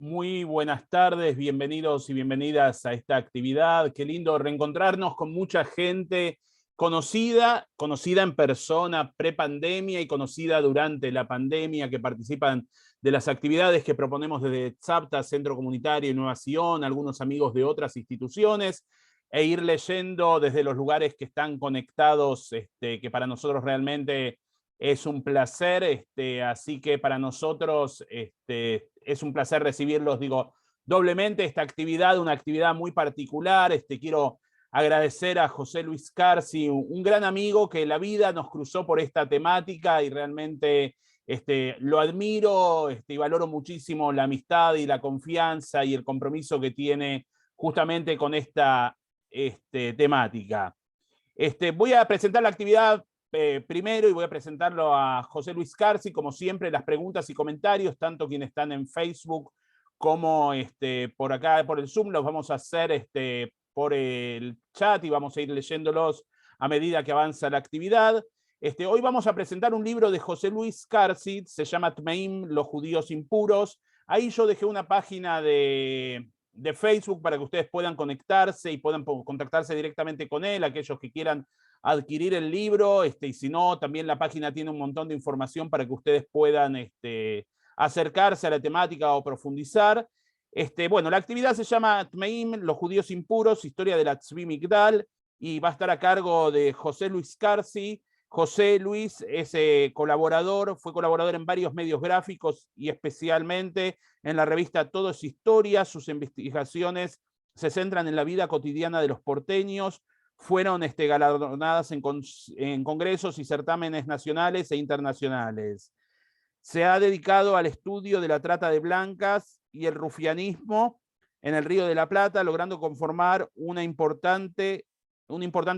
Muy buenas tardes, bienvenidos y bienvenidas a esta actividad. Qué lindo reencontrarnos con mucha gente conocida en persona pre-pandemia y conocida durante la pandemia, que participan de las actividades que proponemos desde ZAPTA, Centro Comunitario Innovación, algunos amigos de otras instituciones, e ir leyendo desde los lugares que están conectados, que para nosotros realmente es un placer, así que para nosotros es un placer recibirlos, digo, doblemente esta actividad, una actividad muy particular. Quiero agradecer a José Luis Carsi, un gran amigo que la vida nos cruzó por esta temática y realmente lo admiro y valoro muchísimo la amistad y la confianza y el compromiso que tiene justamente con esta temática. Voy a presentar la actividad primero y voy a presentarlo a José Luis Carsi. Como siempre, las preguntas y comentarios, tanto quienes están en Facebook como por acá, por el Zoom, los vamos a hacer por el chat y vamos a ir leyéndolos a medida que avanza la actividad. Hoy vamos a presentar un libro de José Luis Carsi, se llama Tmeim, los judíos impuros. Ahí yo dejé una página de Facebook para que ustedes puedan conectarse y puedan contactarse directamente con él, aquellos que quieran adquirir el libro, y si no, también la página tiene un montón de información para que ustedes puedan acercarse a la temática o profundizar. Bueno, la actividad se llama Tmeim, los judíos impuros, historia de la Tzvi Migdal, y va a estar a cargo de José Luis Carsi. José Luis es fue colaborador en varios medios gráficos y especialmente en la revista Todo es Historia. Sus investigaciones se centran en la vida cotidiana de los porteños. Fueron galardonadas en congresos y certámenes nacionales e internacionales. Se ha dedicado al estudio de la trata de blancas y el rufianismo en el Río de la Plata, logrando conformar un importante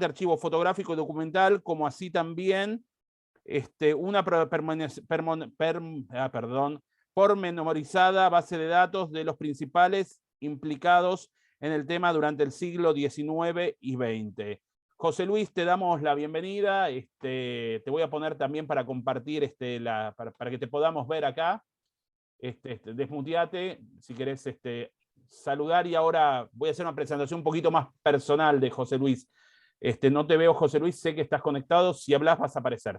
archivo fotográfico y documental, como así también una pormenorizada base de datos de los principales implicados en el tema durante el siglo XIX y XX. José Luis, te damos la bienvenida. Te voy a poner también para compartir, para que te podamos ver acá. Desmuteate si querés saludar, y ahora voy a hacer una presentación un poquito más personal de José Luis. No te veo, José Luis, sé que estás conectado. Si hablas vas a aparecer.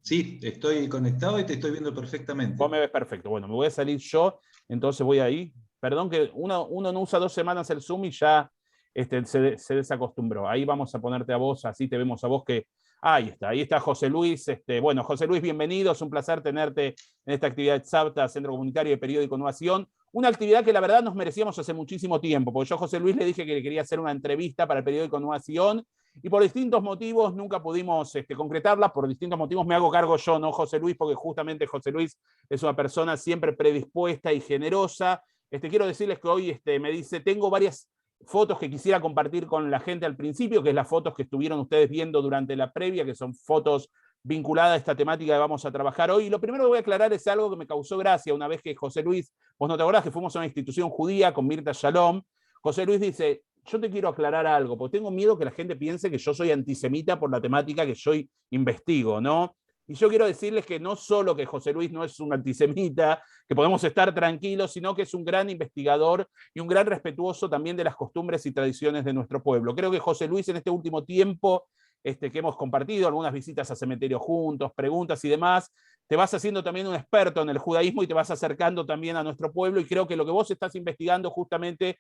Sí, estoy conectado y te estoy viendo perfectamente. Vos me ves perfecto. Bueno, me voy a salir yo, entonces voy ahí. Perdón que uno no usa 2 semanas el Zoom y ya se desacostumbró. Ahí vamos a ponerte a vos, así te vemos a vos que... Ahí está José Luis. Bueno, José Luis, bienvenido. Es un placer tenerte en esta actividad de ZAPTA, Centro Comunitario de Periódico Innovación. Una actividad que la verdad nos merecíamos hace muchísimo tiempo, porque yo a José Luis le dije que le quería hacer una entrevista para el Periódico Innovación y por distintos motivos nunca pudimos concretarla. Por distintos motivos me hago cargo yo, no José Luis, porque justamente José Luis es una persona siempre predispuesta y generosa. Quiero decirles que hoy me dice, tengo varias fotos que quisiera compartir con la gente al principio, que es las fotos que estuvieron ustedes viendo durante la previa, que son fotos vinculadas a esta temática que vamos a trabajar hoy. Y lo primero que voy a aclarar es algo que me causó gracia una vez que José Luis, vos no te acordás que fuimos a una institución judía con Mirta Shalom. José Luis dice, yo te quiero aclarar algo, porque tengo miedo que la gente piense que yo soy antisemita por la temática que yo investigo, ¿no? Y yo quiero decirles que no solo que José Luis no es un antisemita, que podemos estar tranquilos, sino que es un gran investigador y un gran respetuoso también de las costumbres y tradiciones de nuestro pueblo. Creo que José Luis en este último tiempo que hemos compartido, algunas visitas a cementerios juntos, preguntas y demás, te vas haciendo también un experto en el judaísmo y te vas acercando también a nuestro pueblo, y creo que lo que vos estás investigando justamente,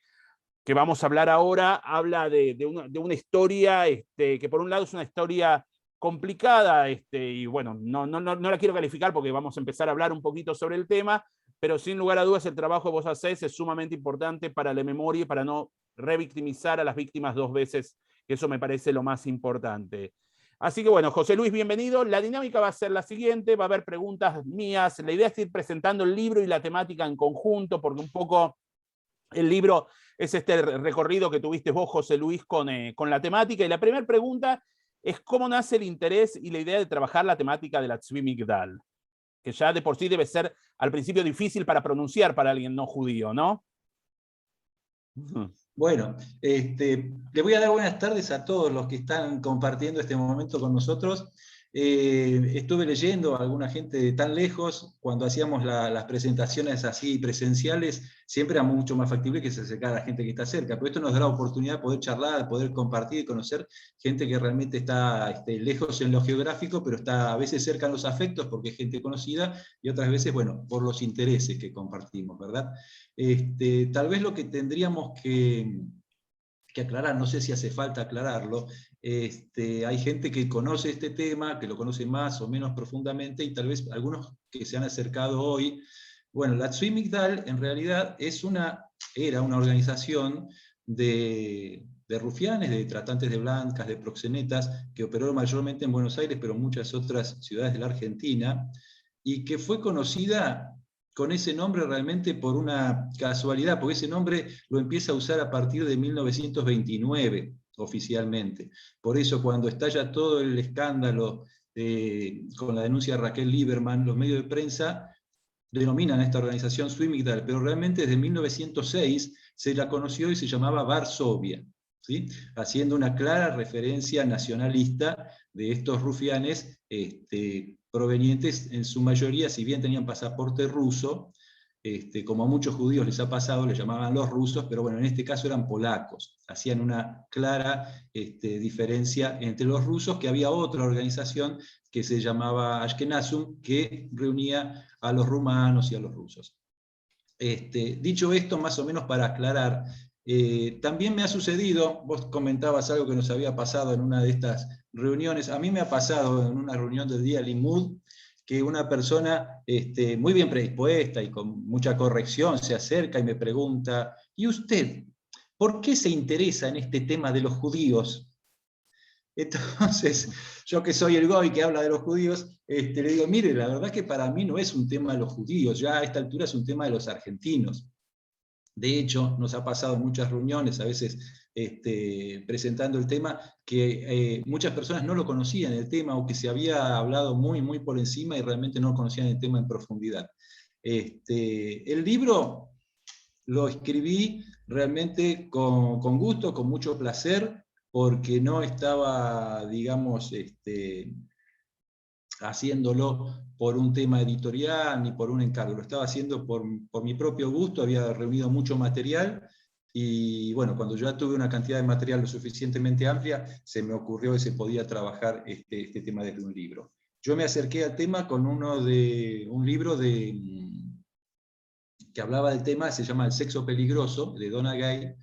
que vamos a hablar ahora, habla de una historia que por un lado es una historia complicada, y bueno, no la quiero calificar porque vamos a empezar a hablar un poquito sobre el tema, pero sin lugar a dudas el trabajo que vos hacés es sumamente importante para la memoria y para no revictimizar a las víctimas 2 veces, que eso me parece lo más importante. Así que bueno, José Luis, bienvenido. La dinámica va a ser la siguiente, va a haber preguntas mías. La idea es ir presentando el libro y la temática en conjunto, porque un poco el libro es este recorrido que tuviste vos, José Luis, con la temática. Y la primera pregunta es cómo nace el interés y la idea de trabajar la temática de la Tzvi Migdal, que ya de por sí debe ser al principio difícil para pronunciar para alguien no judío, ¿no? Bueno, le voy a dar buenas tardes a todos los que están compartiendo este momento con nosotros. Estuve leyendo a alguna gente de tan lejos, cuando hacíamos las presentaciones así presenciales, siempre era mucho más factible que se acercara a la gente que está cerca, pero esto nos da la oportunidad de poder charlar, de poder compartir y conocer gente que realmente está lejos en lo geográfico, pero está a veces cerca en los afectos porque es gente conocida, y otras veces, bueno, por los intereses que compartimos, ¿verdad? Tal vez lo que tendríamos que aclarar, no sé si hace falta aclararlo, hay gente que conoce este tema, que lo conoce más o menos profundamente, y tal vez algunos que se han acercado hoy. Bueno, la Tzvi Migdal en realidad era una organización de rufianes, de tratantes de blancas, de proxenetas, que operó mayormente en Buenos Aires, pero en muchas otras ciudades de la Argentina, y que fue conocida con ese nombre realmente por una casualidad, porque ese nombre lo empieza a usar a partir de 1929 oficialmente. Por eso cuando estalla todo el escándalo con la denuncia de Raquel Lieberman, los medios de prensa denominan a esta organización Tzvi Migdal, pero realmente desde 1906 se la conoció y se llamaba Varsovia, ¿sí? Haciendo una clara referencia nacionalista de estos rufianes provenientes en su mayoría, si bien tenían pasaporte ruso, como a muchos judíos les ha pasado, les llamaban los rusos, pero bueno, en este caso eran polacos. Hacían una clara diferencia entre los rusos, que había otra organización que se llamaba Ashkenazum, que reunía a los rumanos y a los rusos. Dicho esto, más o menos para aclarar, también me ha sucedido, vos comentabas algo que nos había pasado en una de estas reuniones, a mí me ha pasado en una reunión del día Limud, que una persona muy bien predispuesta y con mucha corrección se acerca y me pregunta, ¿y usted por qué se interesa en este tema de los judíos? Entonces, yo que soy el goy que habla de los judíos, le digo, mire, la verdad que para mí no es un tema de los judíos, ya a esta altura es un tema de los argentinos. De hecho, nos ha pasado en muchas reuniones, a veces presentando el tema, que muchas personas no lo conocían el tema, o que se había hablado muy, muy por encima y realmente no conocían el tema en profundidad. El libro lo escribí realmente con gusto, con mucho placer, porque no estaba, digamos, haciéndolo por un tema editorial ni por un encargo, lo estaba haciendo por mi propio gusto, había reunido mucho material, y bueno, cuando ya tuve una cantidad de material lo suficientemente amplia, se me ocurrió que se podía trabajar este tema desde un libro. Yo me acerqué al tema con un libro que hablaba del tema, se llama El sexo peligroso, de Donna Gay,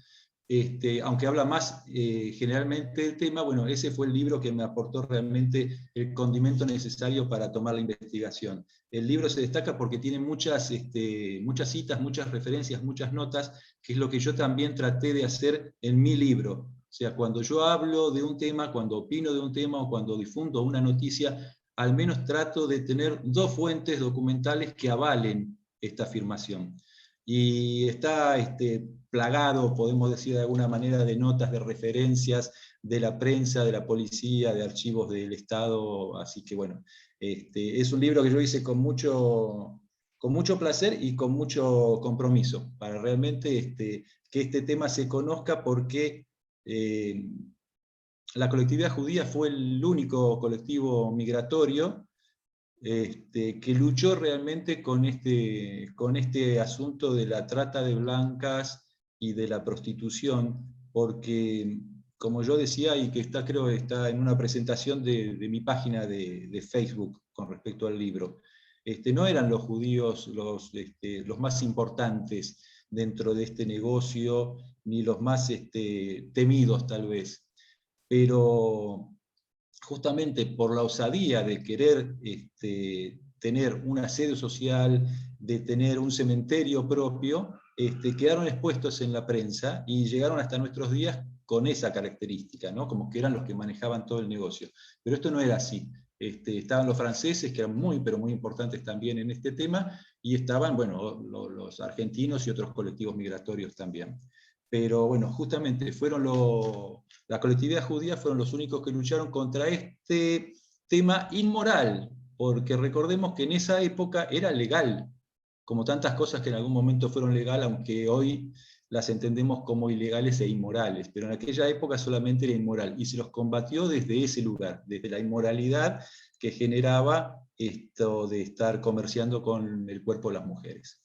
aunque habla más generalmente del tema, bueno, ese fue el libro que me aportó realmente el condimento necesario para tomar la investigación. El libro se destaca porque tiene muchas citas, muchas referencias, muchas notas, que es lo que yo también traté de hacer en mi libro. O sea, cuando yo hablo de un tema, cuando opino de un tema o cuando difundo una noticia, al menos trato de tener dos fuentes documentales que avalen esta afirmación. Y está plagado, podemos decir de alguna manera, de notas, de referencias de la prensa, de la policía, de archivos del Estado, así que bueno, es un libro que yo hice con mucho placer y con mucho compromiso, para realmente que este tema se conozca, porque la colectividad judía fue el único colectivo migratorio que luchó realmente con este asunto de la trata de blancas y de la prostitución, porque, como yo decía, y que creo que está en una presentación de mi página de Facebook con respecto al libro, no eran los judíos los más importantes dentro de este negocio, ni los más temidos tal vez, pero justamente por la osadía de querer tener una sede social, de tener un cementerio propio, quedaron expuestos en la prensa y llegaron hasta nuestros días con esa característica, ¿no? Como que eran los que manejaban todo el negocio. Pero esto no era así. Estaban los franceses, que eran muy, pero muy importantes también en este tema, y estaban, bueno, los argentinos y otros colectivos migratorios también. Pero bueno, justamente la colectividad judía fueron los únicos que lucharon contra este tema inmoral, porque recordemos que en esa época era legal, como tantas cosas que en algún momento fueron legal, aunque hoy las entendemos como ilegales e inmorales, pero en aquella época solamente era inmoral, y se los combatió desde ese lugar, desde la inmoralidad, que generaba esto de estar comerciando con el cuerpo de las mujeres.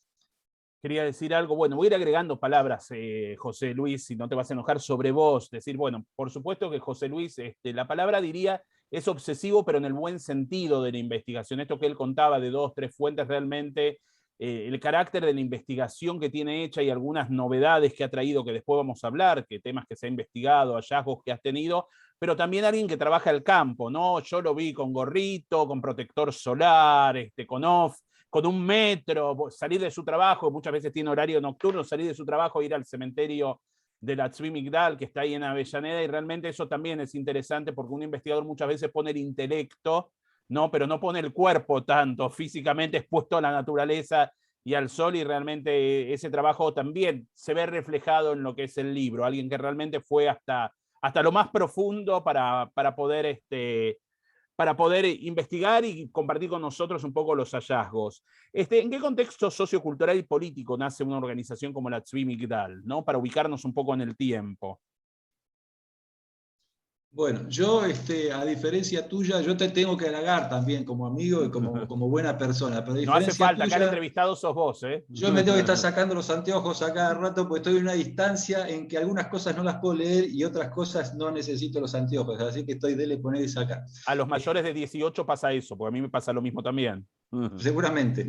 Quería decir algo, bueno, voy a ir agregando palabras, José Luis, si no te vas a enojar, sobre vos. Decir, bueno, por supuesto que José Luis, la palabra diría, es obsesivo, pero en el buen sentido de la investigación. Esto que él contaba de 2, 3 fuentes, realmente el carácter de la investigación que tiene hecha y algunas novedades que ha traído, que después vamos a hablar, que temas que se ha investigado, hallazgos que has tenido, pero también alguien que trabaja el campo, ¿no? Yo lo vi con gorrito, con protector solar, con off, con 1 metro, salir de su trabajo, muchas veces tiene horario nocturno, salir de su trabajo, ir al cementerio de la Tzvi Migdal, que está ahí en Avellaneda, y realmente eso también es interesante porque un investigador muchas veces pone el intelecto, ¿no? Pero no pone el cuerpo tanto, físicamente expuesto a la naturaleza y al sol, y realmente ese trabajo también se ve reflejado en lo que es el libro, alguien que realmente fue hasta lo más profundo para poder investigar y compartir con nosotros un poco los hallazgos. ¿En qué contexto sociocultural y político nace una organización como la Tzvi Migdal, ¿no? Para ubicarnos un poco en el tiempo. Bueno, yo, a diferencia tuya, yo te tengo que halagar también como amigo y como buena persona, pero a No hace diferencia falta, acá el tuya, entrevistado sos vos, ¿eh? yo me tengo que estar sacando los anteojos a cada rato porque estoy en una distancia en que algunas cosas no las puedo leer y otras cosas no necesito los anteojos, así que estoy dele poner y sacar. A los mayores de 18 pasa eso, porque a mí me pasa lo mismo también. Seguramente.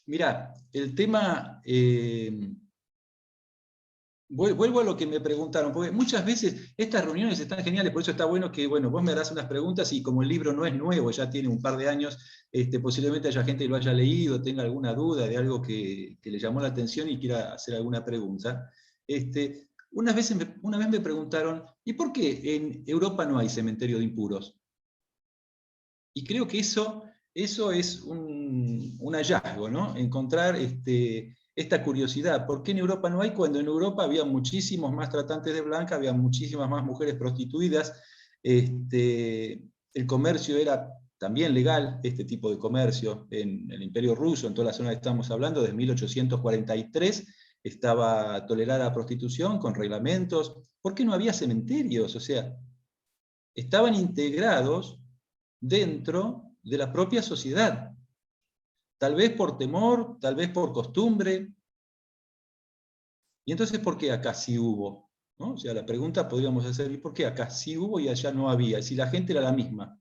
Mirá, el tema... vuelvo a lo que me preguntaron, porque muchas veces estas reuniones están geniales, por eso está bueno que, bueno, vos me harás unas preguntas y como el libro no es nuevo, ya tiene un par de años, posiblemente haya gente que lo haya leído, tenga alguna duda de algo que le llamó la atención y quiera hacer alguna pregunta. Una vez me preguntaron, ¿y por qué en Europa no hay cementerio de impuros? Y creo que eso es un hallazgo, ¿no? Encontrar esta curiosidad. ¿Por qué en Europa no hay? Cuando en Europa había muchísimos más tratantes de blancas, había muchísimas más mujeres prostituidas, el comercio era también legal, este tipo de comercio en el Imperio Ruso, en toda la zona que estamos hablando, desde 1843 estaba tolerada la prostitución con reglamentos. ¿Por qué no había cementerios? O sea, estaban integrados dentro de la propia sociedad. Tal vez por temor, tal vez por costumbre. Y entonces, ¿por qué acá sí hubo? ¿No? O sea, la pregunta podríamos hacer, ¿y por qué acá sí hubo y allá no había? Si la gente era la misma.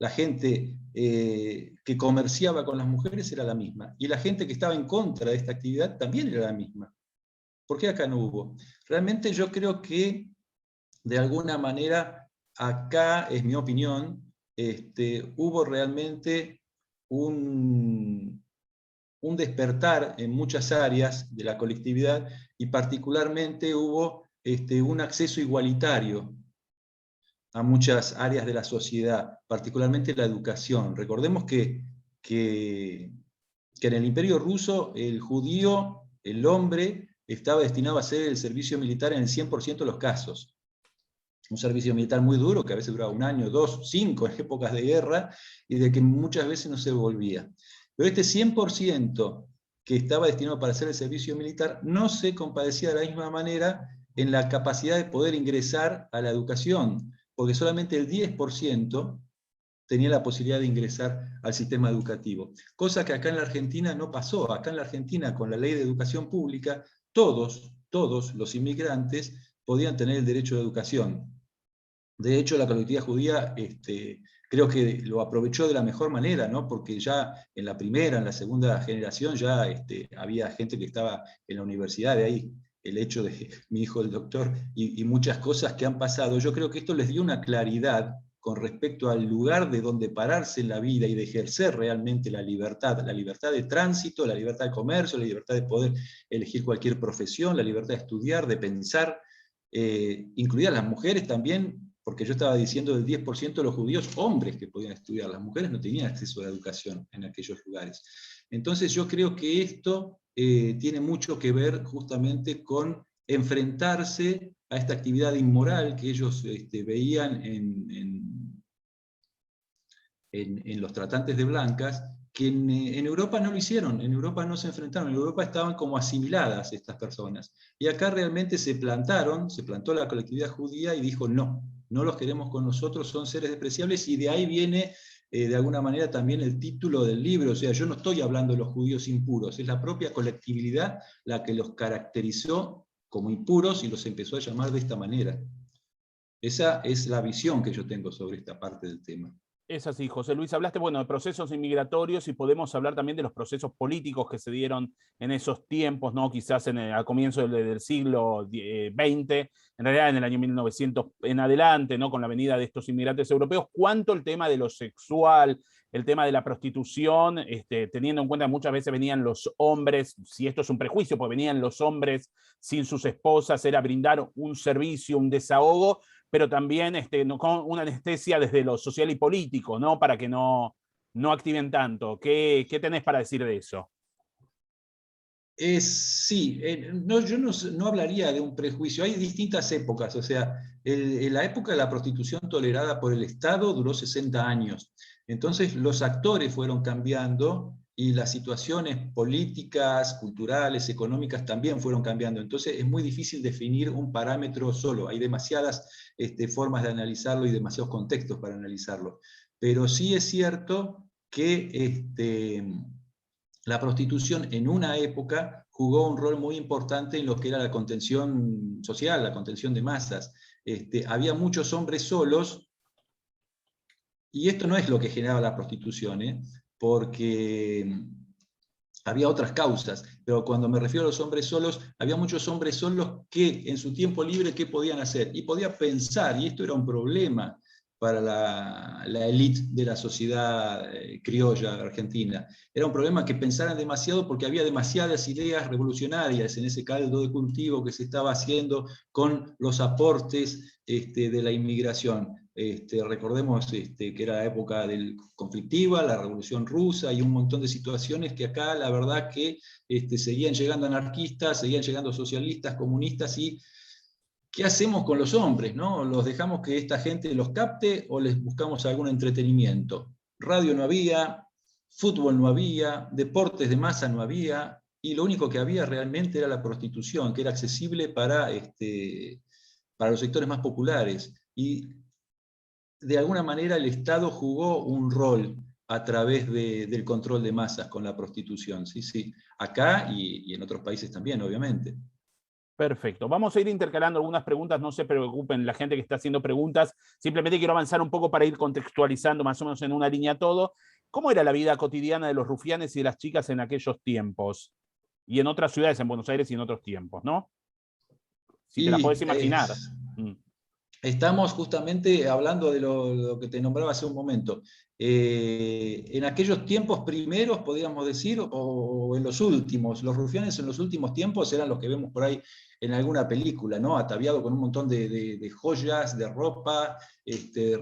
La gente que comerciaba con las mujeres era la misma. Y la gente que estaba en contra de esta actividad también era la misma. ¿Por qué acá no hubo? Realmente yo creo que, de alguna manera, acá, es mi opinión, hubo realmente un despertar en muchas áreas de la colectividad y particularmente hubo un acceso igualitario a muchas áreas de la sociedad, particularmente la educación. Recordemos que en el Imperio Ruso el judío, el hombre, estaba destinado a hacer el servicio militar en el 100% de los casos. Un servicio militar muy duro, que a veces duraba 1 año, 2, 5 en épocas de guerra, y de que muchas veces no se volvía. Pero este 100% que estaba destinado para hacer el servicio militar no se compadecía de la misma manera en la capacidad de poder ingresar a la educación, porque solamente el 10% tenía la posibilidad de ingresar al sistema educativo. Cosa que acá en la Argentina no pasó. Acá en la Argentina, con la ley de educación pública, todos los inmigrantes podían tener el derecho de educación. De hecho, la colectividad judía creo que lo aprovechó de la mejor manera, ¿no? Porque ya en la primera, en la segunda generación, ya había gente que estaba en la universidad, de ahí el hecho de mi hijo el doctor y muchas cosas que han pasado. Yo creo que esto les dio una claridad con respecto al lugar de donde pararse en la vida y de ejercer realmente la libertad de tránsito, la libertad de comercio, la libertad de poder elegir cualquier profesión, la libertad de estudiar, de pensar, incluidas las mujeres también, porque yo estaba diciendo del 10% de los judíos hombres que podían estudiar, las mujeres no tenían acceso a la educación en aquellos lugares. Entonces yo creo que esto tiene mucho que ver justamente con enfrentarse a esta actividad inmoral que ellos veían en los tratantes de blancas, que en Europa no lo hicieron, en Europa no se enfrentaron, en Europa estaban como asimiladas estas personas. Y acá realmente se plantó la colectividad judía y dijo no, no los queremos con nosotros, son seres despreciables, y de ahí viene de alguna manera también el título del libro. O sea, yo no estoy hablando de los judíos impuros, es la propia colectividad la que los caracterizó como impuros y los empezó a llamar de esta manera. Esa es la visión que yo tengo sobre esta parte del tema. Es así, José Luis. Hablaste, bueno, de procesos inmigratorios y podemos hablar también de los procesos políticos que se dieron en esos tiempos, ¿no? Quizás al comienzo del siglo XX, en realidad en el año 1900 en adelante, ¿no? Con la venida de estos inmigrantes europeos. ¿Cuánto el tema de lo sexual, el tema de la prostitución, teniendo en cuenta que muchas veces venían los hombres, si esto es un prejuicio, pues venían los hombres sin sus esposas, era brindar un servicio, un desahogo, pero también no, con una anestesia desde lo social y político, ¿no? Para que no activen tanto. ¿Qué tenés para decir de eso? Sí, no, yo no hablaría de un prejuicio. Hay distintas épocas. O sea, la época de la prostitución tolerada por el Estado duró 60 años. Entonces los actores fueron cambiando y las situaciones políticas, culturales, económicas también fueron cambiando. Entonces es muy difícil definir un parámetro solo. Hay demasiadas formas de analizarlo y demasiados contextos para analizarlo. Pero sí es cierto que la prostitución en una época jugó un rol muy importante en lo que era la contención social, la contención de masas. Había muchos hombres solos, y esto no es lo que generaba la prostitución, porque había otras causas, pero cuando me refiero a los hombres solos, había muchos hombres solos que en su tiempo libre, ¿qué podían hacer? Y podía pensar, y esto era un problema para la élite de la sociedad criolla argentina. Era un problema que pensaran demasiado porque había demasiadas ideas revolucionarias en ese caldo de cultivo que se estaba haciendo con los aportes de la inmigración. Recordemos que era la época del conflictiva, la Revolución Rusa y un montón de situaciones que acá la verdad que seguían llegando anarquistas, seguían llegando socialistas, comunistas, y ¿qué hacemos con los hombres? ¿No? ¿Los dejamos que esta gente los capte o les buscamos algún entretenimiento? Radio no había, fútbol no había, deportes de masa no había, y lo único que había realmente era la prostitución, que era accesible para los sectores más populares. Y de alguna manera el Estado jugó un rol a través del control de masas con la prostitución, sí, sí, acá y en otros países también, obviamente. Perfecto. Vamos a ir intercalando algunas preguntas, no se preocupen la gente que está haciendo preguntas, simplemente quiero avanzar un poco para ir contextualizando más o menos en una línea todo. ¿Cómo era la vida cotidiana de los rufianes y de las chicas en aquellos tiempos? Y en otras ciudades, en Buenos Aires y en otros tiempos, ¿no? Si te la podés Y imaginar. estamos justamente hablando de lo que te nombraba hace un momento. En aquellos tiempos primeros, podríamos decir, o en los últimos, los rufianes en los últimos tiempos eran los que vemos por ahí en alguna película, ¿no? Ataviado con un montón de joyas, de ropa,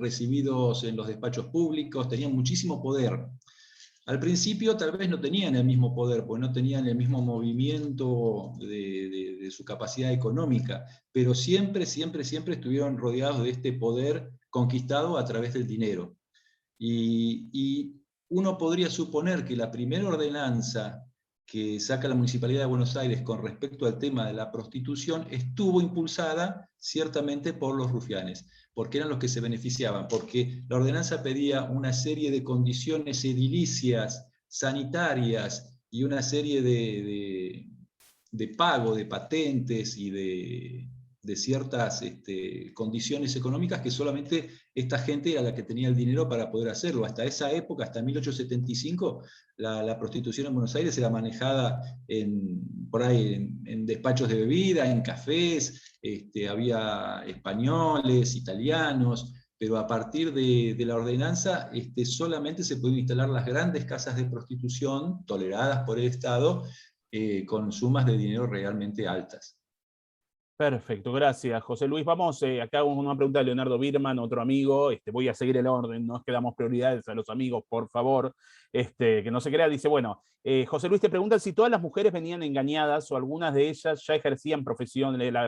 recibidos en los despachos públicos, tenían muchísimo poder. Al principio tal vez no tenían el mismo poder, porque no tenían el mismo movimiento de su capacidad económica, pero siempre, siempre, siempre estuvieron rodeados de este poder conquistado a través del dinero. Y uno podría suponer que la primera ordenanza que saca la Municipalidad de Buenos Aires con respecto al tema de la prostitución estuvo impulsada ciertamente por los rufianes, porque eran los que se beneficiaban, porque la ordenanza pedía una serie de condiciones edilicias, sanitarias y una serie de pago de patentes y de ciertas condiciones económicas que solamente esta gente era la que tenía el dinero para poder hacerlo. Hasta esa época, hasta 1875, la prostitución en Buenos Aires era manejada por ahí en despachos de bebida, en cafés, había españoles, italianos, pero a partir de la ordenanza solamente se pueden instalar las grandes casas de prostitución toleradas por el Estado con sumas de dinero realmente altas. Perfecto, gracias, José Luis. Vamos, acá una pregunta de Leonardo Birman, otro amigo. Voy a seguir el orden, no es que damos prioridades a los amigos, por favor. Que no se crea, dice, bueno, José Luis te pregunta si todas las mujeres venían engañadas o algunas de ellas ya ejercían la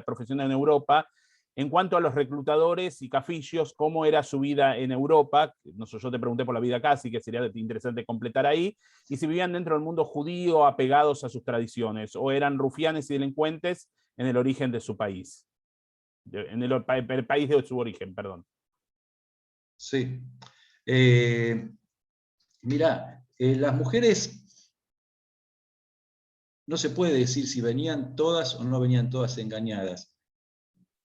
profesión en Europa. En cuanto a los reclutadores y cafillos, ¿cómo era su vida en Europa? No sé, yo te pregunté por la vida acá, así que sería interesante completar ahí. Y si vivían dentro del mundo judío, apegados a sus tradiciones, o eran rufianes y delincuentes en el origen de su país. en el país de su origen, perdón. Sí. Mirá, las mujeres, no se puede decir si venían todas o no venían todas engañadas.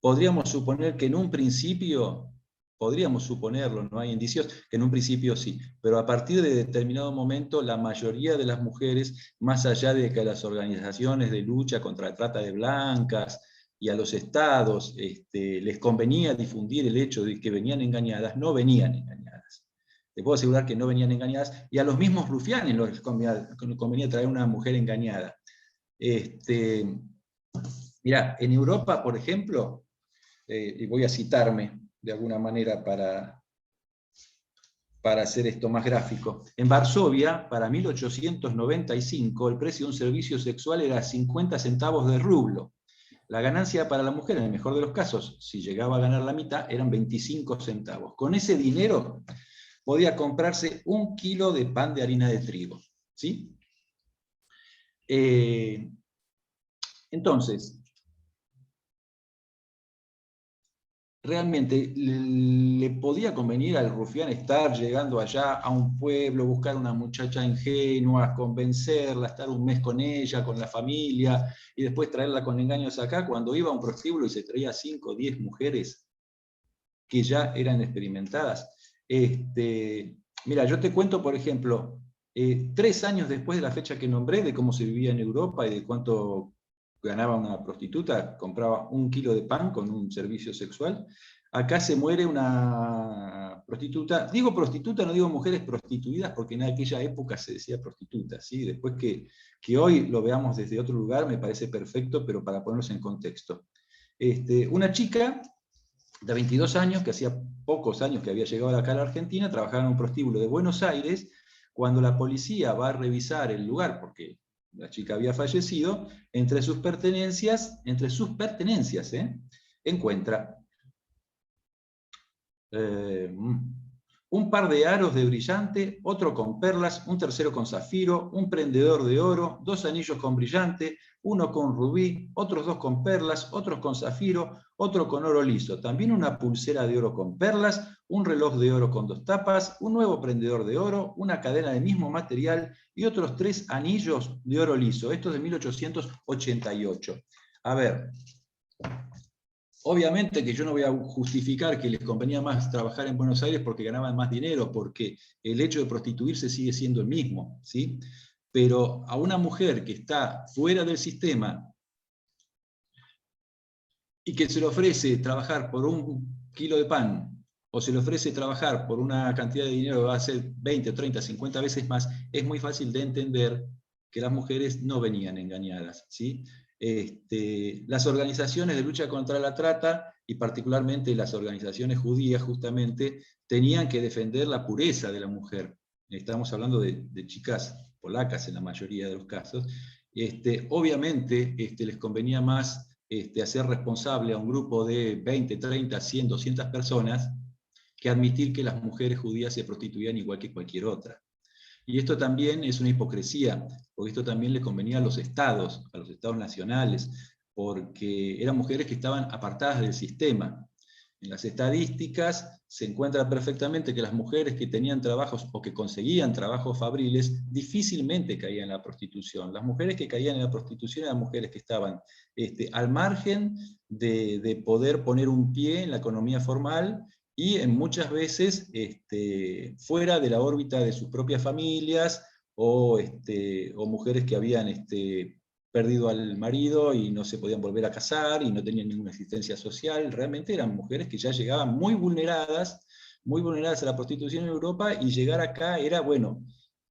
Podríamos suponer que en un principio, podríamos suponerlo, no hay indicios, que en un principio sí, pero a partir de determinado momento la mayoría de las mujeres, más allá de que a las organizaciones de lucha contra la trata de blancas y a los estados les convenía difundir el hecho de que venían engañadas, no venían engañadas. Te puedo asegurar que no venían engañadas, y a los mismos rufianes les convenía traer una mujer engañada. Mirá, en Europa, por ejemplo, y voy a citarme de alguna manera para hacer esto más gráfico. En Varsovia, para 1895, el precio de un servicio sexual era 50 centavos de rublo. La ganancia para la mujer, en el mejor de los casos, si llegaba a ganar la mitad, eran 25 centavos. Con ese dinero podía comprarse 1 kilo de pan de harina de trigo. ¿Sí? Entonces, realmente le podía convenir al rufián estar llegando allá a un pueblo, buscar una muchacha ingenua, convencerla, estar un mes con ella, con la familia, y después traerla con engaños acá, cuando iba a un prostíbulo y se traía 5 o 10 mujeres que ya eran experimentadas. Mira, yo te cuento, por ejemplo, 3 años después de la fecha que nombré, de cómo se vivía en Europa y de cuánto ganaba una prostituta, compraba 1 kilo de pan con un servicio sexual. Acá se muere una prostituta, digo prostituta, no digo mujeres prostituidas, porque en aquella época se decía prostituta, ¿sí? Después que hoy lo veamos desde otro lugar me parece perfecto, pero para ponernos en contexto. Una chica de 22 años, que hacía pocos años que había llegado acá a la Argentina, trabajaba en un prostíbulo de Buenos Aires. Cuando la policía va a revisar el lugar, porque la chica había fallecido, entre sus pertenencias, encuentra un par de aros de brillante, otro con perlas, un tercero con zafiro, un prendedor de oro, 2 anillos con brillante, uno con rubí, otros 2 con perlas, otros con zafiro, otro con oro liso, también una pulsera de oro con perlas, un reloj de oro con 2 tapas, un nuevo prendedor de oro, una cadena del mismo material y otros 3 anillos de oro liso. Esto es de 1888. A ver, obviamente que yo no voy a justificar que les convenía más trabajar en Buenos Aires porque ganaban más dinero, porque el hecho de prostituirse sigue siendo el mismo, ¿sí? Pero a una mujer que está fuera del sistema y que se le ofrece trabajar por 1 kilo de pan, o se le ofrece trabajar por una cantidad de dinero que va a ser 20, 30, 50 veces más, es muy fácil de entender que las mujeres no venían engañadas, ¿sí? Las organizaciones de lucha contra la trata, y particularmente las organizaciones judías, justamente, tenían que defender la pureza de la mujer. Estamos hablando de chicas polacas en la mayoría de los casos. Obviamente les convenía más hacer responsable a un grupo de 20, 30, 100, 200 personas que admitir que las mujeres judías se prostituían igual que cualquier otra. Y esto también es una hipocresía, porque esto también le convenía a los estados nacionales, porque eran mujeres que estaban apartadas del sistema. En las estadísticas se encuentra perfectamente que las mujeres que tenían trabajos o que conseguían trabajos fabriles difícilmente caían en la prostitución. Las mujeres que caían en la prostitución eran mujeres que estaban al margen de poder poner un pie en la economía formal y muchas veces fuera de la órbita de sus propias familias o mujeres que habían perdido al marido y no se podían volver a casar y no tenían ninguna existencia social. Realmente eran mujeres que ya llegaban muy vulneradas a la prostitución en Europa, y llegar acá era, bueno,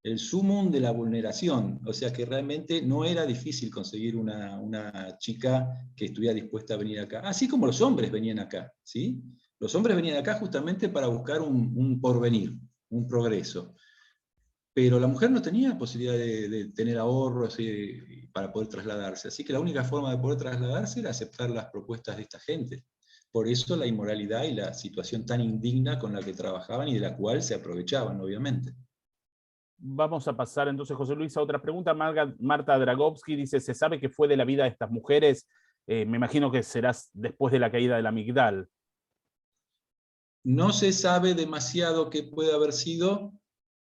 el sumum de la vulneración. O sea que realmente no era difícil conseguir una chica que estuviera dispuesta a venir acá. Así como los hombres venían acá, ¿sí? Los hombres venían acá justamente para buscar un porvenir, un progreso. Pero la mujer no tenía posibilidad de tener ahorros para poder trasladarse. Así que la única forma de poder trasladarse era aceptar las propuestas de esta gente. Por eso la inmoralidad y la situación tan indigna con la que trabajaban y de la cual se aprovechaban, obviamente. Vamos a pasar entonces, José Luis, a otra pregunta. Marta Dragovsky dice, ¿se sabe qué fue de la vida de estas mujeres Me imagino que serás después de la caída de la Migdal. No se sabe demasiado qué puede haber sido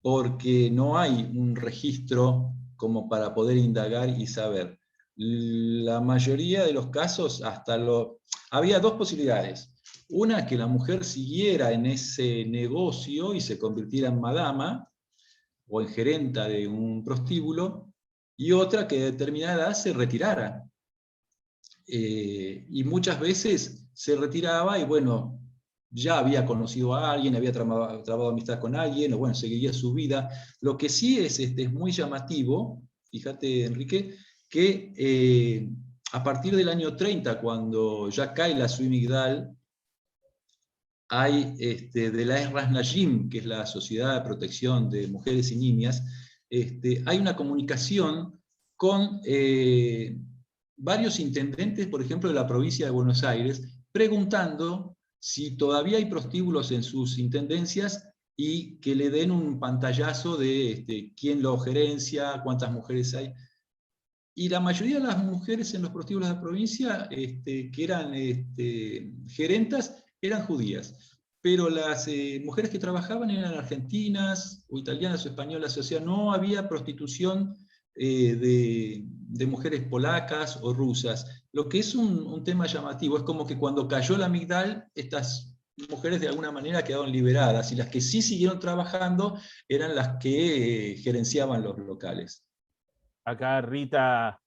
porque no hay un registro como para poder indagar y saber. La mayoría de los casos, había dos posibilidades. Una, que la mujer siguiera en ese negocio y se convirtiera en madama o en gerenta de un prostíbulo, y otra, que a determinada edad se retirara. Y muchas veces se retiraba y bueno, ya había conocido a alguien, había trabado amistad con alguien, o bueno, seguiría su vida. Lo que sí es muy llamativo, fíjate, Enrique, que a partir del año 30, cuando ya cae la Zvi Migdal, hay de la Ezras Najim, que es la Sociedad de Protección de Mujeres y Niñas, hay una comunicación con varios intendentes, por ejemplo, de la provincia de Buenos Aires, preguntando si todavía hay prostíbulos en sus intendencias y que le den un pantallazo de quién lo gerencia, cuántas mujeres hay. Y la mayoría de las mujeres en los prostíbulos de la provincia, que eran gerentas, eran judías. Pero las mujeres que trabajaban eran argentinas, o italianas, o españolas. O sea, no había prostitución de mujeres polacas o rusas. Lo que es un tema llamativo es como que cuando cayó la Migdal, estas mujeres de alguna manera quedaron liberadas, y las que sí siguieron trabajando eran las que gerenciaban los locales. Acá Rita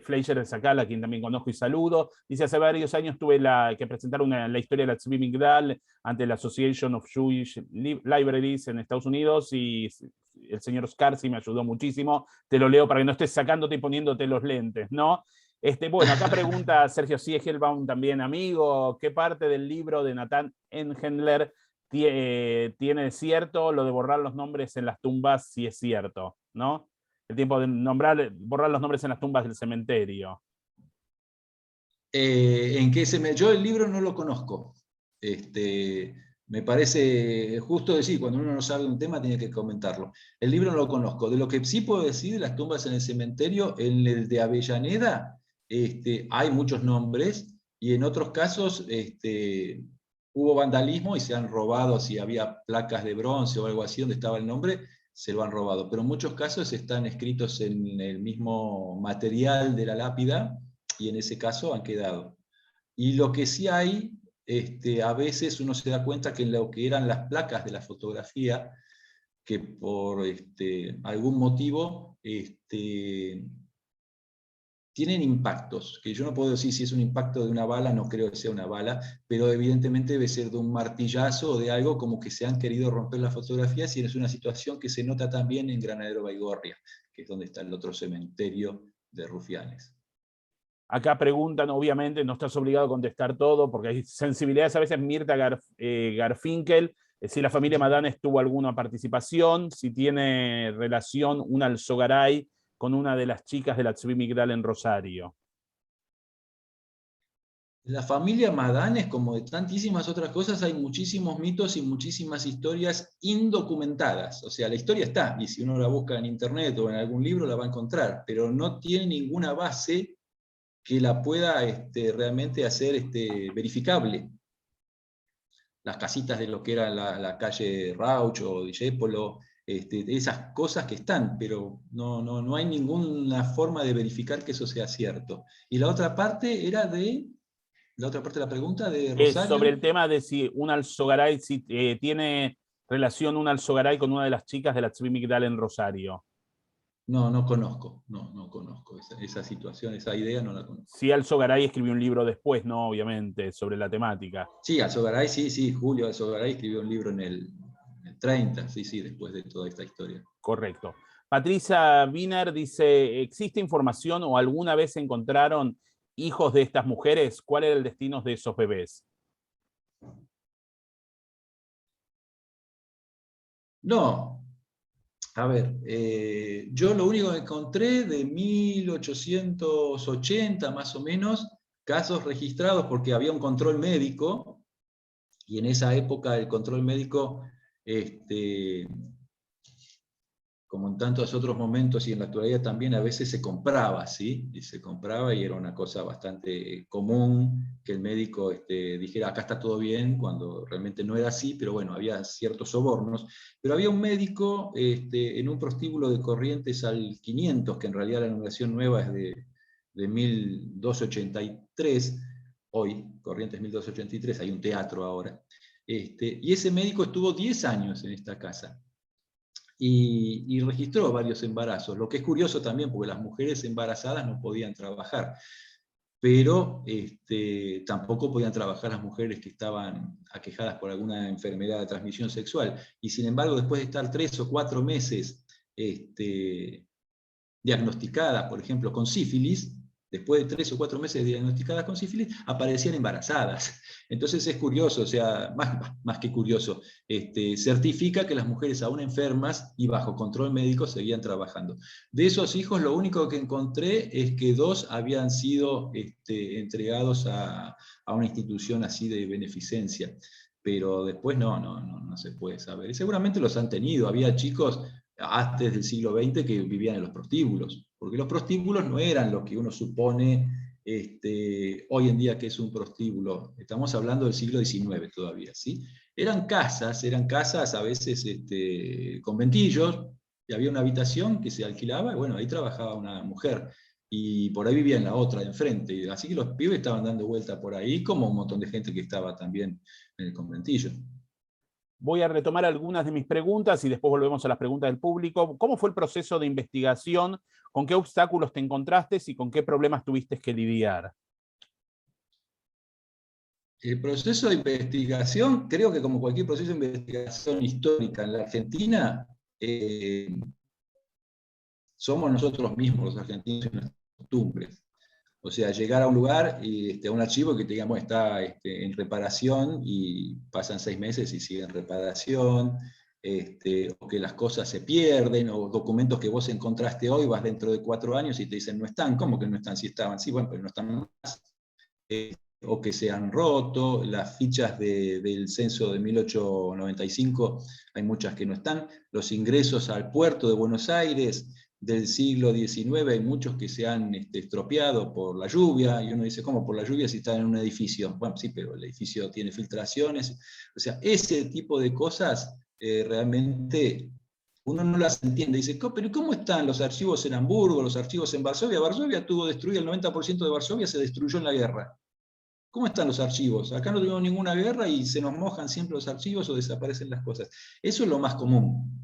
Fleischer de Sakala, a quien también conozco y saludo, dice: hace varios años tuve que presentar la historia de la Tzvi Migdal ante la Association of Jewish Libraries en Estados Unidos, y el señor Scarsi me ayudó muchísimo. Te lo leo para que no estés sacándote y poniéndote los lentes, ¿no? Bueno, acá pregunta Sergio Siegelbaum, también amigo, ¿qué parte del libro de Nathan Engendler tiene cierto lo de borrar los nombres en las tumbas, si es cierto, ¿no? El tiempo de borrar los nombres en las tumbas del cementerio. Yo el libro no lo conozco. Me parece justo decir, cuando uno no sabe un tema tiene que comentarlo. El libro no lo conozco. De lo que sí puedo decir de las tumbas en el cementerio, en el de Avellaneda, hay muchos nombres, y en otros casos hubo vandalismo y se han robado, si había placas de bronce o algo así donde estaba el nombre, se lo han robado. Pero en muchos casos están escritos en el mismo material de la lápida, y en ese caso han quedado. Y lo que sí hay, a veces uno se da cuenta que en lo que eran las placas de la fotografía, que por algún motivo tienen impactos, que yo no puedo decir si es un impacto de una bala, no creo que sea una bala, pero evidentemente debe ser de un martillazo o de algo, como que se han querido romper las fotografías, y es una situación que se nota también en Granadero Baigorria, que es donde está el otro cementerio de Rufianes. Acá preguntan, obviamente, no estás obligado a contestar todo, porque hay sensibilidades a veces. Mirta Garfinkel, si la familia Madanes tuvo alguna participación, si tiene relación un Alzogaray con una de las chicas de la Tzvi Migdal en Rosario. La familia Madanes, como de tantísimas otras cosas, hay muchísimos mitos y muchísimas historias indocumentadas. O sea, la historia está, y si uno la busca en internet o en algún libro la va a encontrar, pero no tiene ninguna base que la pueda realmente hacer verificable. Las casitas de lo que era la calle Rauch o Discépolo, esas cosas que están, pero no hay ninguna forma de verificar que eso sea cierto. Y la otra parte era la otra parte de la pregunta de Rosario. Sobre el tema de si un Alzogaray, si tiene relación un Alzogaray con una de las chicas de la Tzvi Migdal en Rosario. No conozco, no conozco esa situación, esa idea no la conozco. Sí, Alzogaray escribió un libro después, ¿no? Obviamente, sobre la temática. Sí, Alzogaray, sí, Julio Alzogaray escribió un libro en el 30, sí, después de toda esta historia. Correcto. Patricia Wiener dice: ¿existe información o alguna vez encontraron hijos de estas mujeres? ¿Cuál era el destino de esos bebés? No. A ver, yo lo único que encontré de 1880 más o menos, casos registrados, porque había un control médico, y en esa época el control médico como en tantos otros momentos y en la actualidad también, a veces se compraba, ¿sí? Y se compraba y era una cosa bastante común que el médico dijera, acá está todo bien, cuando realmente no era así, pero bueno, había ciertos sobornos. Pero había un médico en un prostíbulo de Corrientes al 500, que en realidad la numeración nueva es de 1283, hoy, Corrientes 1283, hay un teatro ahora. Y ese médico estuvo 10 años en esta casa. Y registró varios embarazos, lo que es curioso también porque las mujeres embarazadas no podían trabajar, pero tampoco podían trabajar las mujeres que estaban aquejadas por alguna enfermedad de transmisión sexual, y sin embargo después de estar 3 o 4 meses diagnosticadas, por ejemplo, con sífilis, después de 3 o 4 meses diagnosticadas con sífilis, aparecían embarazadas. Entonces es curioso, o sea, más que curioso, certifica que las mujeres aún enfermas y bajo control médico seguían trabajando. De esos hijos, lo único que encontré es que 2 habían sido entregados a una institución así de beneficencia, pero después no se puede saber. Y seguramente los han tenido, había chicos antes del siglo XX que vivían en los prostíbulos, porque los prostíbulos no eran lo que uno supone hoy en día que es un prostíbulo. Estamos hablando del siglo XIX todavía, ¿sí? Eran casas a veces conventillos, y había una habitación que se alquilaba, y bueno, ahí trabajaba una mujer, y por ahí vivía en la otra, de enfrente, así que los pibes estaban dando vuelta por ahí, como un montón de gente que estaba también en el conventillo. Voy a retomar algunas de mis preguntas y después volvemos a las preguntas del público. ¿Cómo fue el proceso de investigación? ¿Con qué obstáculos te encontraste y con qué problemas tuviste que lidiar? El proceso de investigación, creo que como cualquier proceso de investigación histórica en la Argentina, somos nosotros mismos los argentinos y nuestras costumbres. O sea, llegar a un lugar, y a un archivo que te digamos está en reparación y pasan 6 meses y sigue en reparación, o que las cosas se pierden, o documentos que vos encontraste hoy, vas dentro de 4 años y te dicen no están. ¿Cómo que no están? Si estaban, sí, bueno, pero no están más. O que se han roto, las fichas del censo de 1895, hay muchas que no están, los ingresos al puerto de Buenos Aires del siglo XIX, hay muchos que se han estropeado por la lluvia, y uno dice, ¿cómo por la lluvia si están en un edificio? Bueno, sí, pero el edificio tiene filtraciones, o sea, ese tipo de cosas realmente uno no las entiende. Dice, pero ¿cómo están los archivos en Hamburgo, los archivos en Varsovia? Varsovia tuvo destruido, el 90% de Varsovia se destruyó en la guerra. ¿Cómo están los archivos? Acá no tuvimos ninguna guerra y se nos mojan siempre los archivos o desaparecen las cosas. Eso es lo más común.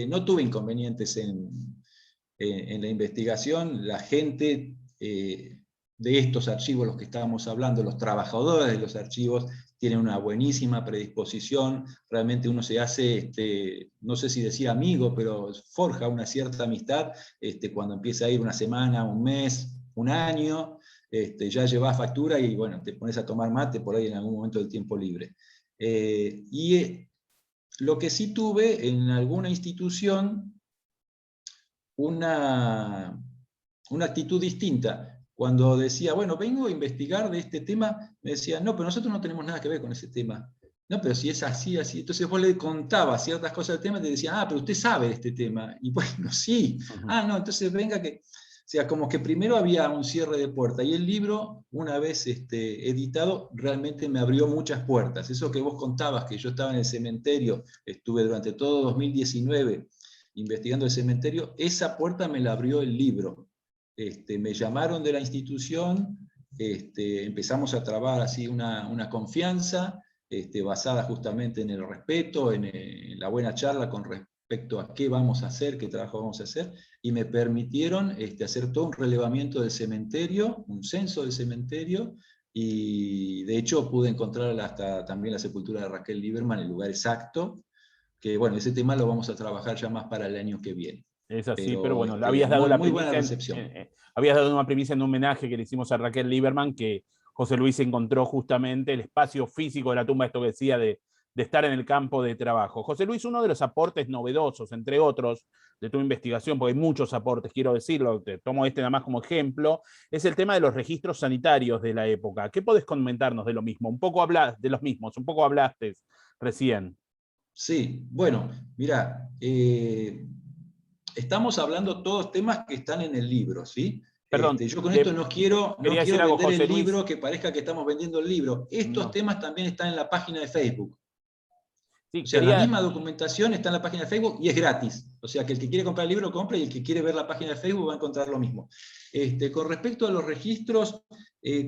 No tuve inconvenientes en la investigación. La gente de estos archivos, los que estábamos hablando, los trabajadores de los archivos, tienen una buenísima predisposición. Realmente uno se hace, no sé si decir amigo, pero forja una cierta amistad cuando empieza a ir una semana, un mes, un año. Ya llevas factura y bueno, te pones a tomar mate por ahí en algún momento del tiempo libre. Lo que sí tuve en alguna institución, una actitud distinta. Cuando decía, bueno, vengo a investigar de este tema, me decían, no, pero nosotros no tenemos nada que ver con ese tema. No, pero si es así, así. Entonces vos le contabas ciertas cosas del tema y te decían, ah, pero usted sabe de este tema. Y bueno, sí. Ah, no, entonces venga que... O sea, como que primero había un cierre de puerta, y el libro, una vez editado, realmente me abrió muchas puertas. Eso que vos contabas, que yo estaba en el cementerio, estuve durante todo 2019 investigando el cementerio, esa puerta me la abrió el libro. Me llamaron de la institución, empezamos a trabajar así una confianza, basada justamente en el respeto, en la buena charla con respecto a qué vamos a hacer, qué trabajo vamos a hacer, y me permitieron hacer todo un relevamiento del cementerio, un censo del cementerio, y de hecho pude encontrar hasta también la sepultura de Raquel Lieberman, el lugar exacto, que bueno, ese tema lo vamos a trabajar ya más para el año que viene. Es así, pero bueno, le habías dado muy, la muy buena primicia, recepción. habías dado una primicia en un homenaje que le hicimos a Raquel Lieberman, que José Luis encontró justamente el espacio físico de la tumba, esto que decía de estar en el campo de trabajo. José Luis, uno de los aportes novedosos, entre otros, de tu investigación, porque hay muchos aportes, quiero decirlo, te tomo este nada más como ejemplo, es el tema de los registros sanitarios de la época. ¿Qué podés comentarnos de lo mismo? Un poco de los mismos, un poco hablaste recién. Sí, bueno, mira, estamos hablando todos temas que están en el libro, ¿sí? Perdón, Yo con esto no quería decir quiero algo, vender José el Luis. libro, que parezca que estamos vendiendo el libro. Estos No. temas también están en la página de Facebook. O Sí, sea, la quería, misma documentación está en la página de Facebook y es gratis. O sea, que el que quiere comprar el libro compra y el que quiere ver la página de Facebook va a encontrar lo mismo. Con respecto a los registros,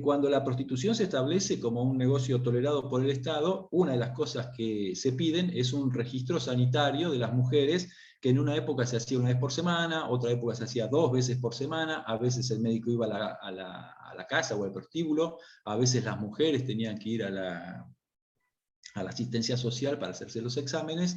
cuando la prostitución se establece como un negocio tolerado por el Estado, una de las cosas que se piden es un registro sanitario de las mujeres, que en una época se hacía una vez por semana, otra época se hacía 2 veces por semana, a veces el médico iba a la casa o al prostíbulo, a veces las mujeres tenían que ir a la asistencia social para hacerse los exámenes,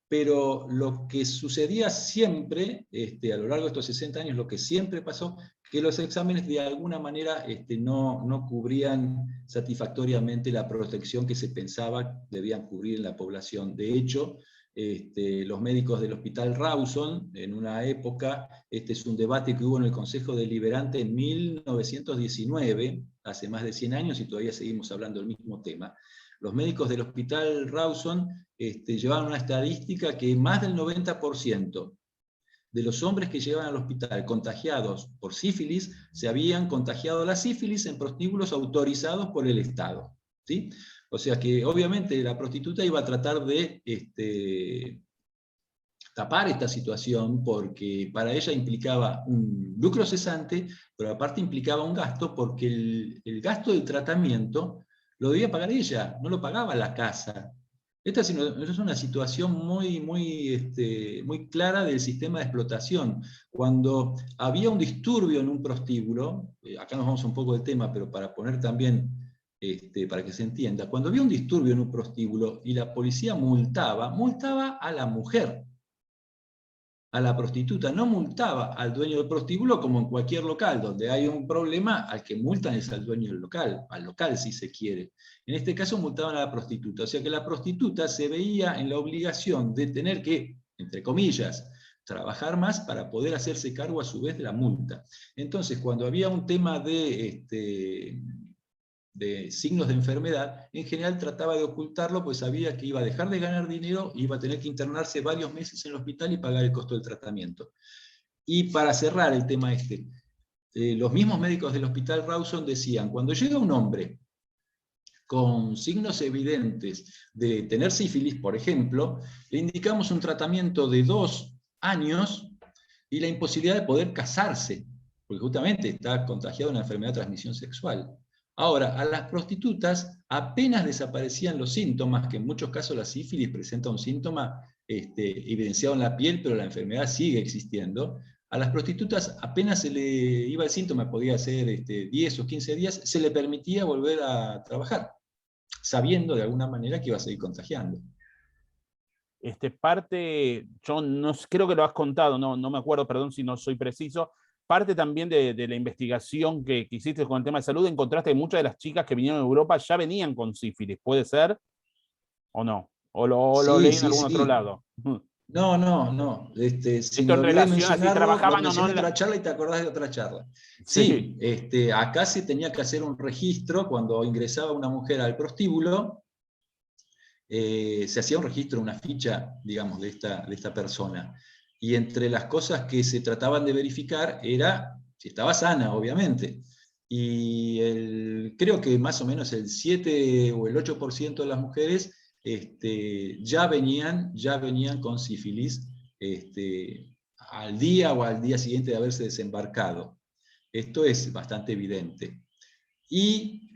pero lo que sucedía siempre, a lo largo de estos 60 años, lo que siempre pasó, que los exámenes de alguna manera no cubrían satisfactoriamente la protección que se pensaba debían cubrir en la población. De hecho, los médicos del Hospital Rawson, en una época, este es un debate que hubo en el Consejo Deliberante en 1919, hace más de 100 años, y todavía seguimos hablando del mismo tema. Los médicos del Hospital Rawson llevaban una estadística que más del 90% de los hombres que llegaban al hospital contagiados por sífilis se habían contagiado la sífilis en prostíbulos autorizados por el Estado, ¿sí? O sea que obviamente la prostituta iba a tratar de tapar esta situación porque para ella implicaba un lucro cesante, pero aparte implicaba un gasto porque el gasto del tratamiento lo debía pagar ella, no lo pagaba la casa. Esta es una situación muy clara del sistema de explotación. Cuando había un disturbio en un prostíbulo, acá nos vamos un poco del tema, pero para poner también, para que se entienda, cuando había un disturbio en un prostíbulo y la policía multaba a la mujer, a la prostituta, no multaba al dueño del prostíbulo como en cualquier local, donde hay un problema, al que multan es al dueño del local, al local si se quiere. En este caso multaban a la prostituta, o sea que la prostituta se veía en la obligación de tener que, entre comillas, trabajar más para poder hacerse cargo a su vez de la multa. Entonces, cuando había un tema de signos de enfermedad, en general trataba de ocultarlo, pues sabía que iba a dejar de ganar dinero, iba a tener que internarse varios meses en el hospital y pagar el costo del tratamiento. Y para cerrar el tema los mismos médicos del Hospital Rawson decían, cuando llega un hombre con signos evidentes de tener sífilis, por ejemplo, le indicamos un tratamiento de 2 años y la imposibilidad de poder casarse, porque justamente está contagiado de una enfermedad de transmisión sexual. Ahora, a las prostitutas apenas desaparecían los síntomas, que en muchos casos la sífilis presenta un síntoma evidenciado en la piel, pero la enfermedad sigue existiendo. A las prostitutas apenas se le iba el síntoma, podía ser 10 o 15 días, se le permitía volver a trabajar, sabiendo de alguna manera que iba a seguir contagiando. Parte, yo no creo que lo has contado, no me acuerdo, perdón si no soy preciso. Parte también de la investigación que hiciste con el tema de salud, encontraste que muchas de las chicas que vinieron a Europa ya venían con sífilis, ¿puede ser? ¿O no? ¿O lo Sí, leí en sí, algún otro sí. lado? No, no, no. Si Esto me en olvidé de relación a si mencionarlo, lo trabajaban o no mencioné en en la... otra charla y te acordás de otra charla. Sí, Sí, acá se tenía que hacer un registro cuando ingresaba una mujer al prostíbulo, se hacía un registro, una ficha, digamos, de esta persona. Y entre las cosas que se trataban de verificar era si estaba sana, obviamente. Y creo que más o menos el 7 o el 8% de las mujeres ya venían con sífilis al día o al día siguiente de haberse desembarcado. Esto es bastante evidente. Y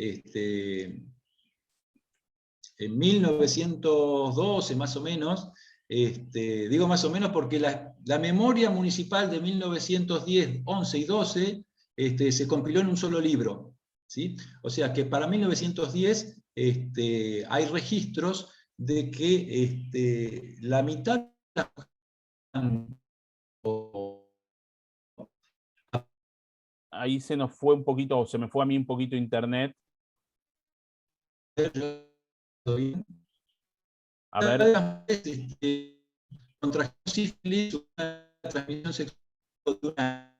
en 1912 más o menos, digo más o menos porque la memoria municipal de 1910, 11 y 12 se compiló en un solo libro, ¿sí? O sea que para 1910 hay registros de que la mitad ahí se nos fue un poquito, o se me fue a mí un poquito internet. A ver, contrajo sífilis, una transmisión sexual de una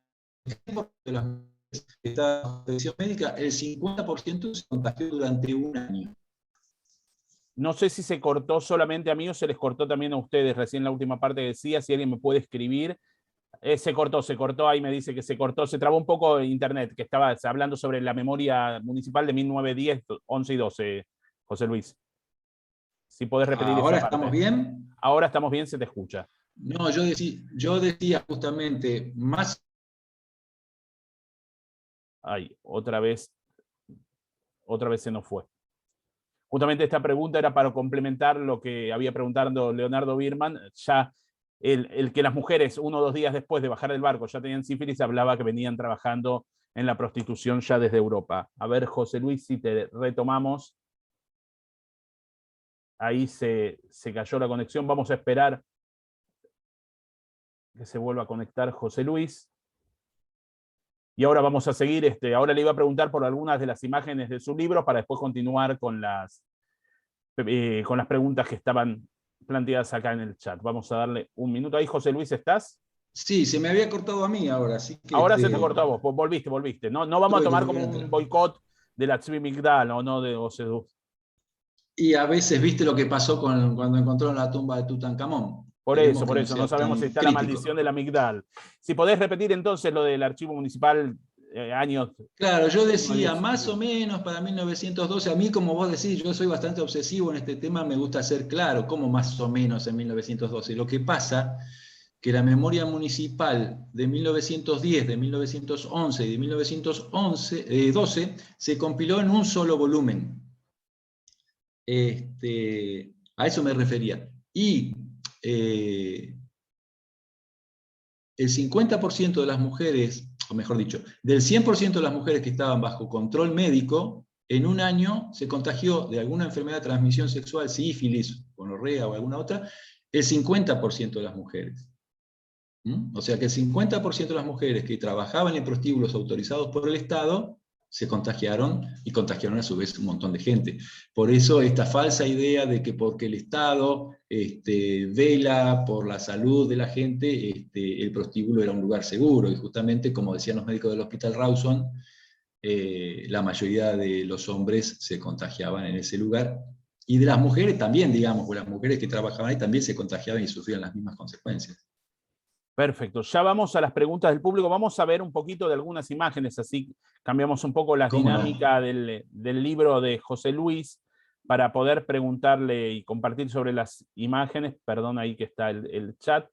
de las esta presión médica, el 50% se contagió durante un año. No sé si se cortó solamente a mí o se les cortó también a ustedes. Recién la última parte decía, si alguien me puede escribir. Se cortó, ahí me dice que se cortó, se trabó un poco internet, que estaba hablando sobre la memoria municipal de 1910, 11 y 12, José Luis. Si podés repetir esa ¿Ahora estamos parte. bien? Ahora estamos bien, se te escucha. No, yo decía justamente, más. Ay, otra vez se nos fue. Justamente esta pregunta era para complementar lo que había preguntado Leonardo Birman. Ya el que las mujeres 1 o 2 días después de bajar del barco ya tenían sífilis, hablaba que venían trabajando en la prostitución ya desde Europa. A ver, José Luis, si te retomamos. Ahí se cayó la conexión. Vamos a esperar que se vuelva a conectar José Luis. Y ahora vamos a seguir. Ahora le iba a preguntar por algunas de las imágenes de su libro para después continuar con las preguntas que estaban planteadas acá en el chat. Vamos a darle un minuto. Ahí, José Luis, ¿estás? Sí, se me había cortado a mí ahora, así que Ahora se te cortó a vos. Volviste. No vamos a tomar como un boicot de la Tzvi Migdal o no de Osedú. Y a veces viste lo que pasó cuando encontraron la tumba de Tutankamón. Por Esperemos que eso, no sabemos si está la crítico. maldición de la Migdal. Si podés repetir entonces lo del archivo municipal, años. Claro, yo decía más o menos para 1912, a mí como vos decís, yo soy bastante obsesivo en este tema, me gusta ser claro, como más o menos en 1912. Lo que pasa que la memoria municipal de 1910, de 1911 y de 1912 se compiló en un solo volumen. A eso me refería. Y el 50% de las mujeres, o mejor dicho, del 100% de las mujeres que estaban bajo control médico, en un año se contagió de alguna enfermedad de transmisión sexual, sífilis, gonorrea o alguna otra, el 50% de las mujeres. O sea que el 50% de las mujeres que trabajaban en prostíbulos autorizados por el Estado se contagiaron y contagiaron a su vez un montón de gente. Por eso esta falsa idea de que porque el Estado vela por la salud de la gente, el prostíbulo era un lugar seguro. Y justamente, como decían los médicos del Hospital Rawson, la mayoría de los hombres se contagiaban en ese lugar. Y de las mujeres también, digamos, porque las mujeres que trabajaban ahí también se contagiaban y sufrían las mismas consecuencias. Perfecto, ya vamos a las preguntas del público. Vamos a ver un poquito de algunas imágenes, así cambiamos un poco la dinámica del libro de José Luis para poder preguntarle y compartir sobre las imágenes. Perdón, ahí que está el chat.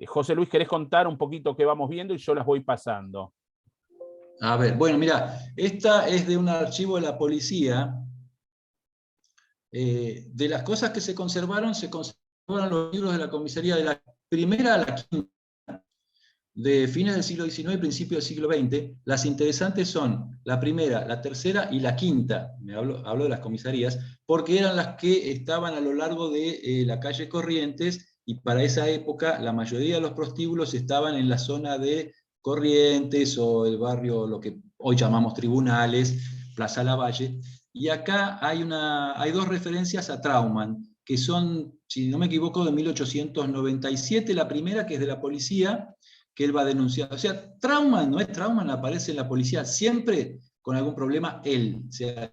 José Luis, ¿querés contar un poquito qué vamos viendo? Y yo las voy pasando. A ver, bueno, mira, esta es de un archivo de la policía. De las cosas que se conservaron los libros de la comisaría de la primera a la quinta, de fines del siglo XIX y principios del siglo XX. Las interesantes son la primera, la tercera y la quinta, hablo de las comisarías, porque eran las que estaban a lo largo de la calle Corrientes, y para esa época la mayoría de los prostíbulos estaban en la zona de Corrientes o el barrio, lo que hoy llamamos Tribunales, Plaza Lavalle. Y acá hay 2 referencias a Trauman, que son, si no me equivoco, de 1897, la primera, que es de la policía, que él va a denunciar. O sea, Trauman, no es Trauman, aparece en la policía siempre con algún problema él. O sea,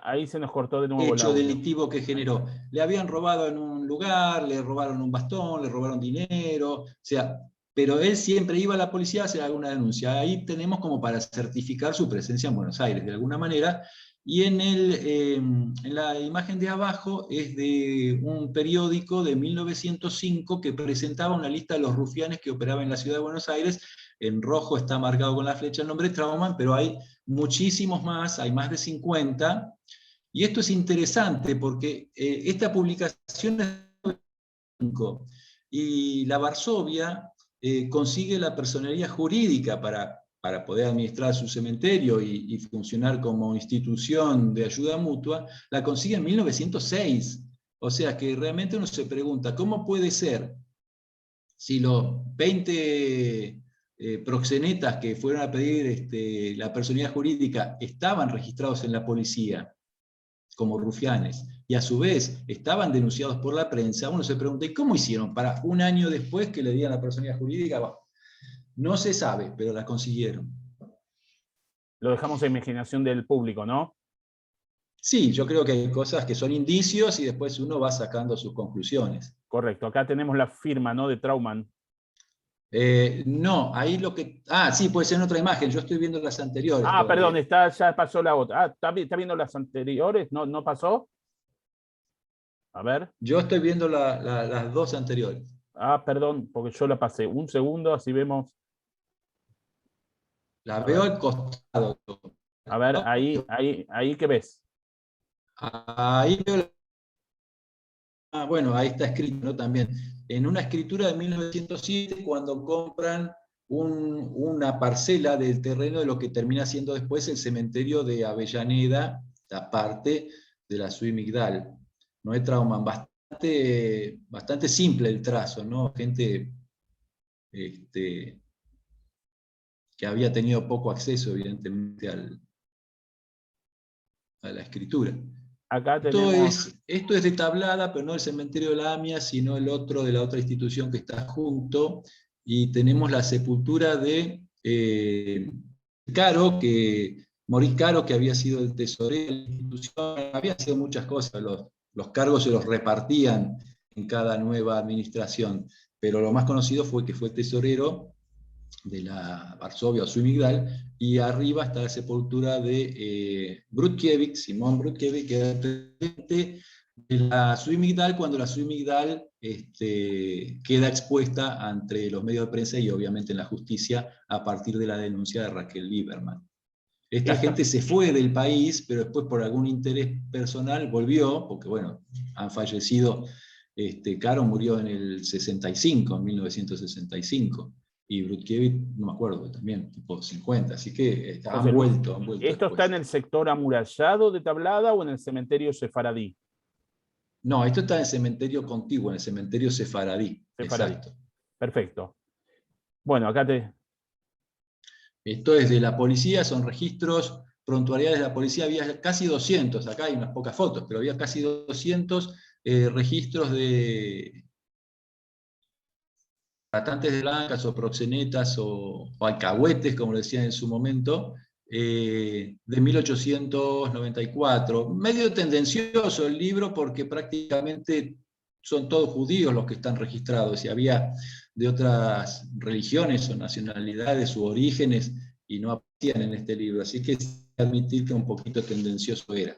Ahí se nos cortó de nuevo el hecho audio. delictivo que generó. Le habían robado en un lugar, le robaron un bastón, le robaron dinero, o sea, pero él siempre iba a la policía a hacer alguna denuncia. Ahí tenemos como para certificar su presencia en Buenos Aires, de alguna manera. Y en la imagen de abajo es de un periódico de 1905 que presentaba una lista de los rufianes que operaban en la ciudad de Buenos Aires. En rojo está marcado con la flecha el nombre Trauman, pero hay muchísimos más, hay más de 50. Y esto es interesante porque esta publicación es de 1905 y la Varsovia consigue la personería jurídica para poder administrar su cementerio y funcionar como institución de ayuda mutua, la consigue en 1906. O sea que realmente uno se pregunta, ¿cómo puede ser si los 20 proxenetas que fueron a pedir la personería jurídica estaban registrados en la policía como rufianes, y a su vez estaban denunciados por la prensa? Uno se pregunta, ¿y cómo hicieron para un año después que le dieran la personalidad jurídica? Bueno, no se sabe, pero la consiguieron. lo dejamos a imaginación del público, ¿no? Sí, yo creo que hay cosas que son indicios y después uno va sacando sus conclusiones. Correcto, acá tenemos la firma, ¿no? De Trauman. No, ahí lo que... Ah, sí, puede ser en otra imagen. Yo estoy viendo las anteriores Ah, perdón, todavía. ya pasó la otra. Ah, ¿está viendo las anteriores? ¿No pasó? A ver. Yo estoy viendo las dos anteriores. Ah, perdón, porque yo la pasé. Un segundo, así vemos. La A veo ver, al costado. ahí, ¿qué ves? Ahí veo bueno, ahí está escrito, ¿no? También. En una escritura de 1907, cuando compran una parcela del terreno de lo que termina siendo después el cementerio de Avellaneda, la parte de la Suy Migdal. No es Trauman, bastante simple el trazo, ¿no? Gente este, que había tenido poco acceso, evidentemente, a la escritura. Acá Esto tenemos, esto es de Tablada, pero no el cementerio de la AMIA, sino el otro de la otra institución que está junto. Y tenemos la sepultura de Caro, Maurice Caro, que había sido el tesorero de la institución. Había sido muchas cosas, los cargos se los repartían en cada nueva administración. Pero lo más conocido fue que fue tesorero de la Varsovia o Suimigdal, y arriba está la sepultura de Brudkiewicz, Simón Brudkiewicz, que era el presidente de la Suimigdal cuando la Suimigdal queda expuesta ante los medios de prensa y obviamente en la justicia a partir de la denuncia de Raquel Lieberman. Esta esta, gente se fue del país, pero después por algún interés personal volvió, porque bueno, han fallecido. Caro murió en el 65, en 1965, y Brudkiewicz, no me acuerdo, también, tipo 50, así que o sea, han vuelto ¿esto está en después. el sector amurallado de Tablada o en el cementerio sefaradí? No, esto está en el cementerio contiguo, en el cementerio sefaradí, Sefaradí. exacto. Perfecto. Bueno, acá Esto es de la policía, son registros, prontuariedades de la policía, había casi 200, acá hay unas pocas fotos, pero había casi 200 registros de tratantes de blancas o proxenetas o alcahuetes, como decían en su momento, de 1894. Medio tendencioso el libro porque prácticamente son todos judíos los que están registrados y había de otras religiones o nacionalidades u orígenes y no aparecían en este libro, así que hay que admitir que un poquito tendencioso era.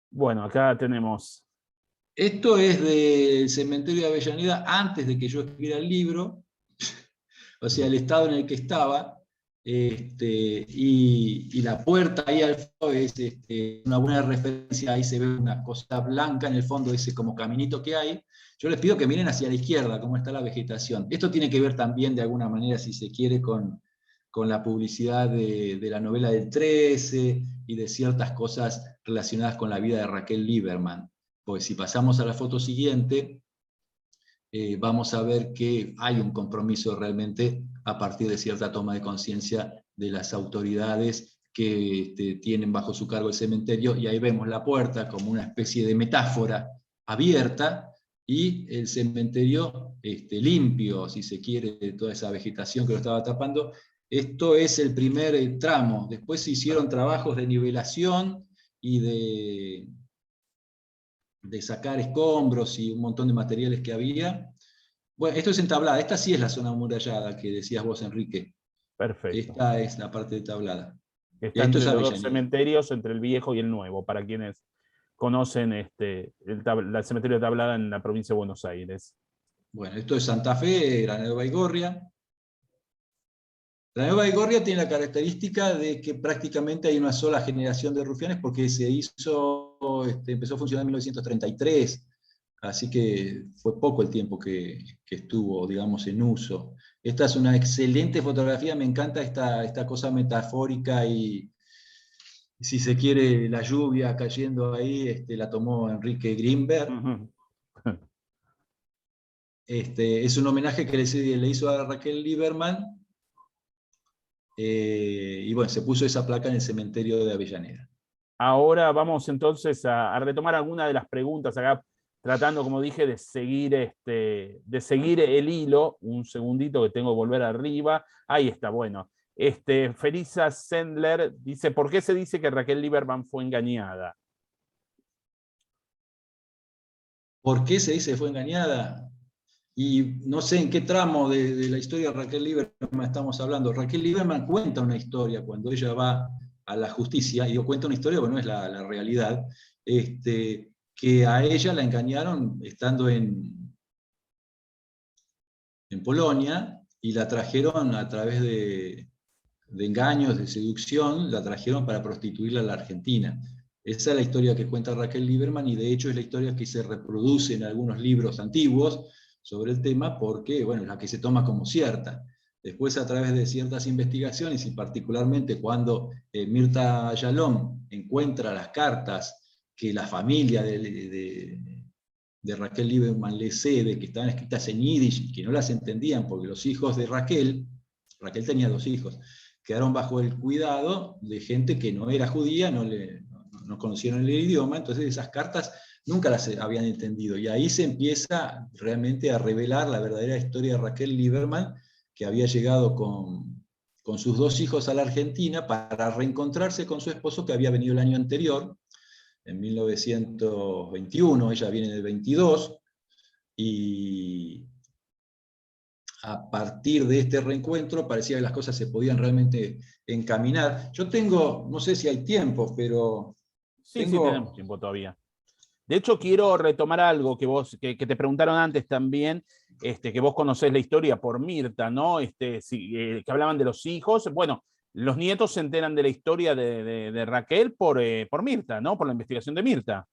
bueno, acá tenemos. Esto es del cementerio de Avellaneda antes de que yo escribiera el libro, o sea, el estado en el que estaba, y la puerta ahí al fondo es una buena referencia, ahí se ve una cosa blanca en el fondo, ese como caminito que hay. Yo les pido que miren hacia la izquierda, cómo está la vegetación. Esto tiene que ver también, de alguna manera, si se quiere, con la publicidad de la novela del 13 y de ciertas cosas relacionadas con la vida de Raquel Lieberman. Pues si pasamos a la foto siguiente, vamos a ver que hay un compromiso realmente a partir de cierta toma de conciencia de las autoridades que tienen bajo su cargo el cementerio, y ahí vemos la puerta como una especie de metáfora abierta y el cementerio limpio, si se quiere, de toda esa vegetación que lo estaba tapando. Esto es el primer tramo. Después se hicieron trabajos de nivelación y de sacar escombros y un montón de materiales que había. Bueno, esto es en Tablada. Esta sí es la zona amurallada que decías vos, Enrique. Perfecto. Esta es la parte de Tablada. Y Está esto entre es los dos Avellaneda. cementerios, entre el viejo y el nuevo, para quienes conocen el cementerio de Tablada en la provincia de Buenos Aires. Bueno, esto es Santa Fe, Granero Baigorria. La Nueva Baigorria tiene la característica de que prácticamente hay una sola generación de rufianes porque empezó a funcionar en 1933, así que fue poco el tiempo que estuvo, digamos, en uso. Esta es una excelente fotografía, me encanta esta cosa metafórica y, si se quiere, la lluvia cayendo ahí, la tomó Enrique Greenberg. Ujú. Es un homenaje que le hizo a Raquel Lieberman. Y bueno, se puso esa placa en el cementerio de Avellaneda. Ahora vamos entonces a retomar algunas de las preguntas acá, tratando, como dije, de seguir el hilo. Un segundito que tengo que volver arriba. Ahí está, bueno. Felisa Sendler dice, ¿por qué se dice que Raquel Lieberman fue engañada? ¿Por qué se dice que fue engañada? Y no sé en qué tramo de la historia de Raquel Lieberman estamos hablando. Raquel Lieberman cuenta una historia cuando ella va a la justicia, y digo, cuenta una historia porque no es la realidad, que a ella la engañaron estando en Polonia, y la trajeron a través de engaños, de seducción, la trajeron para prostituirla a la Argentina. Esa es la historia que cuenta Raquel Lieberman, y de hecho es la historia que se reproduce en algunos libros antiguos sobre el tema, porque, bueno, es la que se toma como cierta. Después, a través de ciertas investigaciones, y particularmente cuando Mirta Yalom encuentra las cartas que la familia de Raquel Lieberman le cede, que estaban escritas en yiddish y que no las entendían, porque los hijos de Raquel tenía 2 hijos, quedaron bajo el cuidado de gente que no era judía, no conocieron el idioma, entonces esas cartas nunca las habían entendido. Y ahí se empieza realmente a revelar la verdadera historia de Raquel Lieberman, que había llegado con sus 2 hijos a la Argentina para reencontrarse con su esposo, que había venido el año anterior, en 1921, ella viene en el 22, y a partir de este reencuentro parecía que las cosas se podían realmente encaminar. Yo tengo, no sé si hay tiempo, pero Sí, tenemos tiempo todavía. De hecho, quiero retomar algo que te preguntaron antes también, que vos conocés la historia por Mirta, ¿no? Que hablaban de los hijos. Bueno, los nietos se enteran de la historia de Raquel por Mirta, ¿no? Por la investigación de Mirta.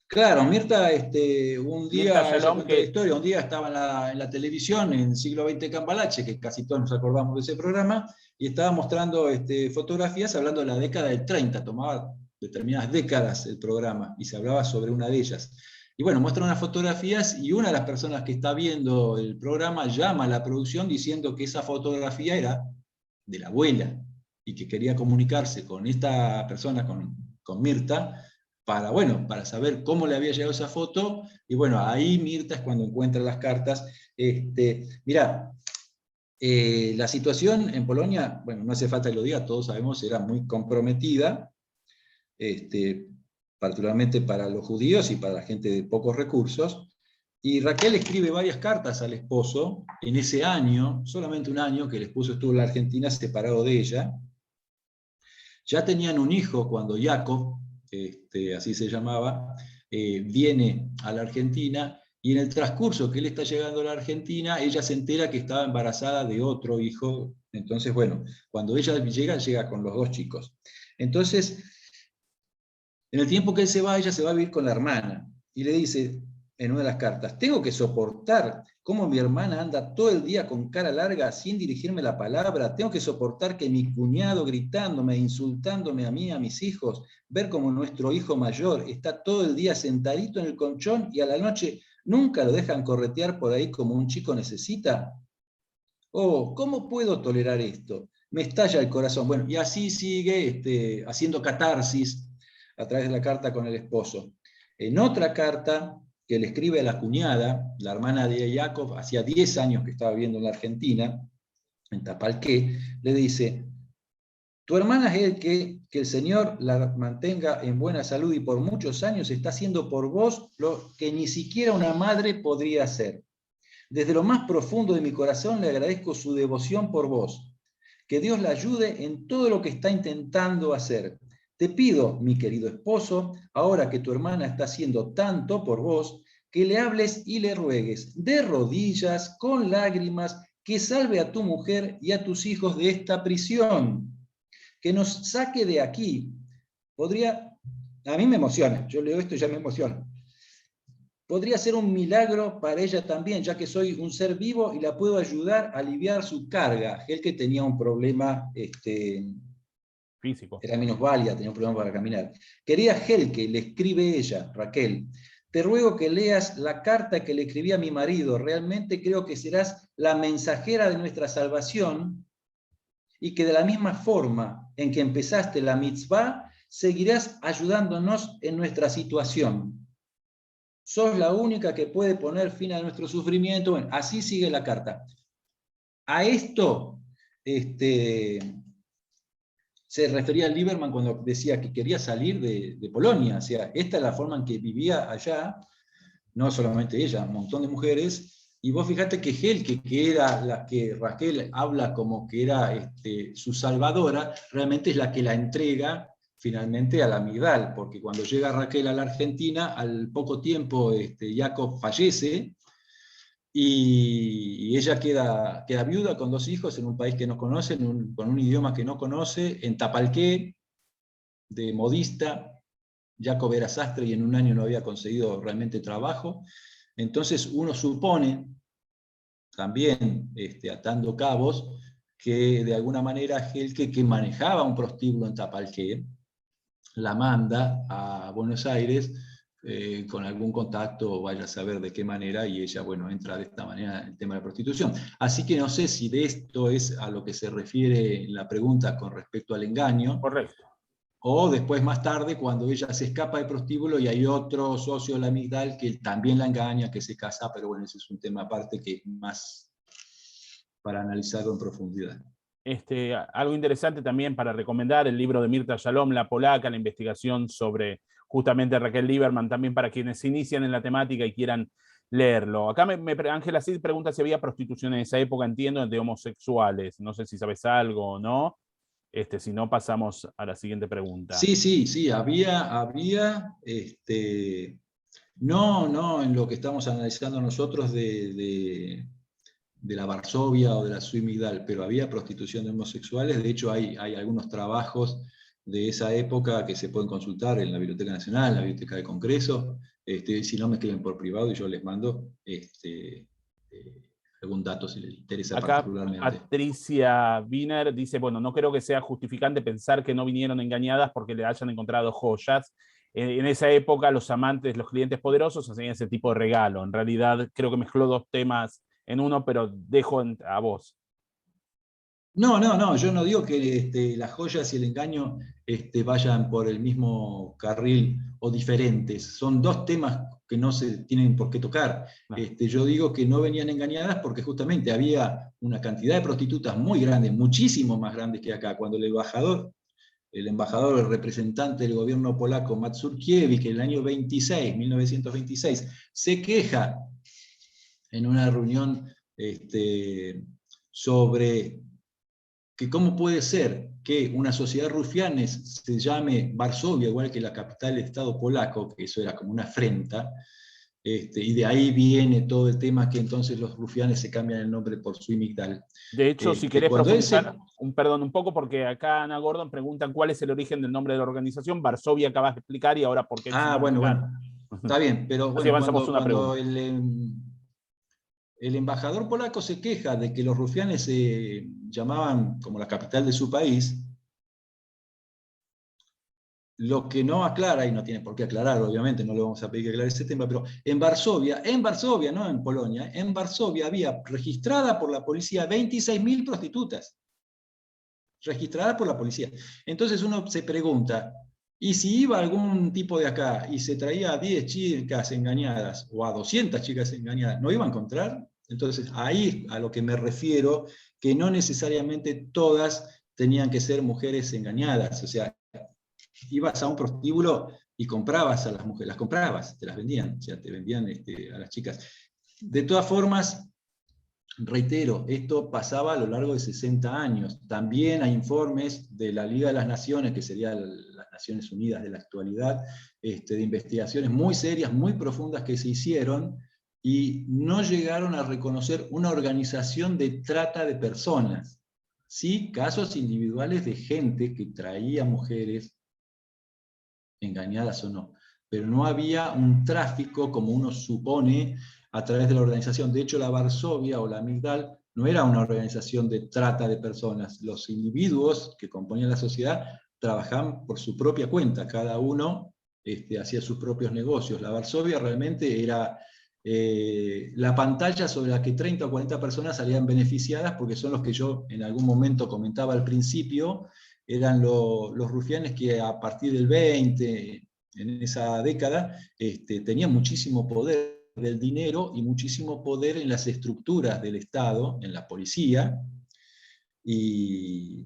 Claro, Mirta, un Mirta día, ella Shalom, cuenta la que historia, un día estaba en la televisión, en Siglo XX Cambalache, que casi todos nos acordamos de ese programa, y estaba mostrando fotografías hablando de la década del 30, tomaba determinadas décadas el programa, y se hablaba sobre una de ellas. Y bueno, muestra unas fotografías, y una de las personas que está viendo el programa llama a la producción diciendo que esa fotografía era de la abuela, y que quería comunicarse con esta persona, con Mirta, para saber cómo le había llegado esa foto, y bueno, ahí Mirta es cuando encuentra las cartas. Mirá, la situación en Polonia, bueno, no hace falta que lo diga, todos sabemos, era muy comprometida, particularmente para los judíos y para la gente de pocos recursos, y Raquel escribe varias cartas al esposo en ese año, solamente un año que el esposo estuvo en la Argentina separado de ella. Ya tenían un hijo cuando Jacob, así se llamaba, viene a la Argentina, y en el transcurso que él está llegando a la Argentina, ella se entera que estaba embarazada de otro hijo. Entonces, bueno, cuando ella llega con los 2 chicos. Entonces, en el tiempo que él se va, ella se va a vivir con la hermana, y le dice en una de las cartas: tengo que soportar cómo mi hermana anda todo el día con cara larga sin dirigirme la palabra, tengo que soportar que mi cuñado gritándome, insultándome a mí, a mis hijos, ver como nuestro hijo mayor está todo el día sentadito en el colchón y a la noche nunca lo dejan corretear por ahí como un chico necesita. Oh, ¿cómo puedo tolerar esto? Me estalla el corazón. Bueno, y así sigue haciendo catarsis a través de la carta con el esposo. En otra carta que le escribe a la cuñada, la hermana de Jacob, hacía 10 años que estaba viviendo en la Argentina, en Tapalqué, le dice: tu hermana es el que el Señor la mantenga en buena salud, y por muchos años está haciendo por vos lo que ni siquiera una madre podría hacer. Desde lo más profundo de mi corazón le agradezco su devoción por vos. Que Dios la ayude en todo lo que está intentando hacer. Te pido, mi querido esposo, ahora que tu hermana está haciendo tanto por vos, que le hables y le ruegues de rodillas, con lágrimas, que salve a tu mujer y a tus hijos de esta prisión, que nos saque de aquí. A mí me emociona, yo leo esto y ya me emociona. Podría ser un milagro para ella también, ya que soy un ser vivo y la puedo ayudar a aliviar su carga. Él, que tenía un problema físico. era minusválida, tenía un problema para caminar. Querida Helke, le escribe ella, Raquel, te ruego que leas la carta que le escribí a mi marido. Realmente creo que serás la mensajera de nuestra salvación, y que de la misma forma en que empezaste la mitzvah, seguirás ayudándonos en nuestra situación. Sos la única que puede poner fin a nuestro sufrimiento. Bueno, así sigue la carta. A esto se refería a Lieberman cuando decía que quería salir de Polonia. O sea, esta es la forma en que vivía allá, no solamente ella, un montón de mujeres. Y vos fíjate que Helke, que era la que Raquel habla como que era su salvadora, realmente es la que la entrega finalmente a la Migdal, porque cuando llega Raquel a la Argentina, al poco tiempo Jacob fallece, y ella queda viuda con 2 hijos en un país que no conoce, con un idioma que no conoce, en Tapalqué, de modista. Jacob era sastre y en un año no había conseguido realmente trabajo. Entonces uno supone, también atando cabos, que de alguna manera Helke, que manejaba un prostíbulo en Tapalqué, la manda a Buenos Aires con algún contacto, vaya a saber de qué manera, y ella, bueno, entra de esta manera en el tema de la prostitución. Así que no sé si de esto es a lo que se refiere la pregunta con respecto al engaño, Correcto. o después más tarde cuando ella se escapa de prostíbulo y hay otro socio de la Migdal que también la engaña, que se casa, pero bueno, ese es un tema aparte que más para analizarlo en profundidad. Algo interesante también para recomendar, el libro de Mirta Shalom, La Polaca, la investigación sobre justamente Raquel Lieberman, también para quienes se inician en la temática y quieran leerlo. Acá Ángela sí pregunta si había prostitución en esa época, entiendo, de homosexuales. No sé si sabes algo o no. Si no, pasamos a la siguiente pregunta. Sí, había no en lo que estamos analizando nosotros de la Varsovia o de la Suimigdal, pero había prostitución de homosexuales. De hecho, hay algunos trabajos de esa época que se pueden consultar en la Biblioteca Nacional, en la Biblioteca del Congreso. Si no, me escriben por privado y yo les mando algún dato si les interesa Acá particularmente. Patricia Wiener dice, bueno, no creo que sea justificante pensar que no vinieron engañadas porque le hayan encontrado joyas. En esa época los amantes, los clientes poderosos hacían ese tipo de regalo. En realidad creo que mezcló 2 temas en uno, pero dejo a vos. No, yo no digo que las joyas y el engaño vayan por el mismo carril o diferentes. Son 2 temas que no se tienen por qué tocar. No. Yo digo que no venían engañadas porque justamente había una cantidad de prostitutas muy grande, muchísimo más grandes que acá. Cuando el embajador, el representante del gobierno polaco, Mazurkiewicz, que en el año 1926, se queja en una reunión sobre que cómo puede ser que una sociedad de rufianes se llame Varsovia, igual que la capital del Estado polaco, que eso era como una afrenta, y de ahí viene todo el tema que entonces los rufianes se cambian el nombre por Suimigdal. De hecho, si querés Cuando profundizar, un poco, porque acá Ana Gordon pregunta cuál es el origen del nombre de la organización. Varsovia acabas de explicar y ahora por qué. Bueno, está bien, pero Así bueno, avanzamos una cuando pregunta. el embajador polaco se queja de que los rufianes se llamaban como la capital de su país, lo que no aclara, y no tiene por qué aclarar, obviamente, no le vamos a pedir que aclare ese tema, pero en Varsovia, no en Polonia, en Varsovia había registrada por la policía 26.000 prostitutas. Registradas por la policía. Entonces uno se pregunta, ¿y si iba algún tipo de acá y se traía a 10 chicas engañadas o a 200 chicas engañadas, ¿no iba a encontrar? Entonces ahí a lo que me refiero, que no necesariamente todas tenían que ser mujeres engañadas. O sea, ibas a un prostíbulo y comprabas a las mujeres, las comprabas, te las vendían, o sea, te vendían a las chicas. De todas formas, reitero, esto pasaba a lo largo de 60 años. También hay informes de la Liga de las Naciones, que serían las Naciones Unidas de la actualidad, de investigaciones muy serias, muy profundas que se hicieron y no llegaron a reconocer una organización de trata de personas. Sí, casos individuales de gente que traía mujeres engañadas o no, pero no había un tráfico como uno supone a través de la organización. De hecho, la Varsovia o la Migdal no era una organización de trata de personas. Los individuos que componían la sociedad trabajaban por su propia cuenta, cada uno hacía sus propios negocios. La Varsovia realmente era la pantalla sobre la que 30 o 40 personas salían beneficiadas, porque son los que yo en algún momento comentaba al principio, eran los rufianes que a partir del 20, en esa década, tenían muchísimo poder del dinero y muchísimo poder en las estructuras del Estado, en la policía, y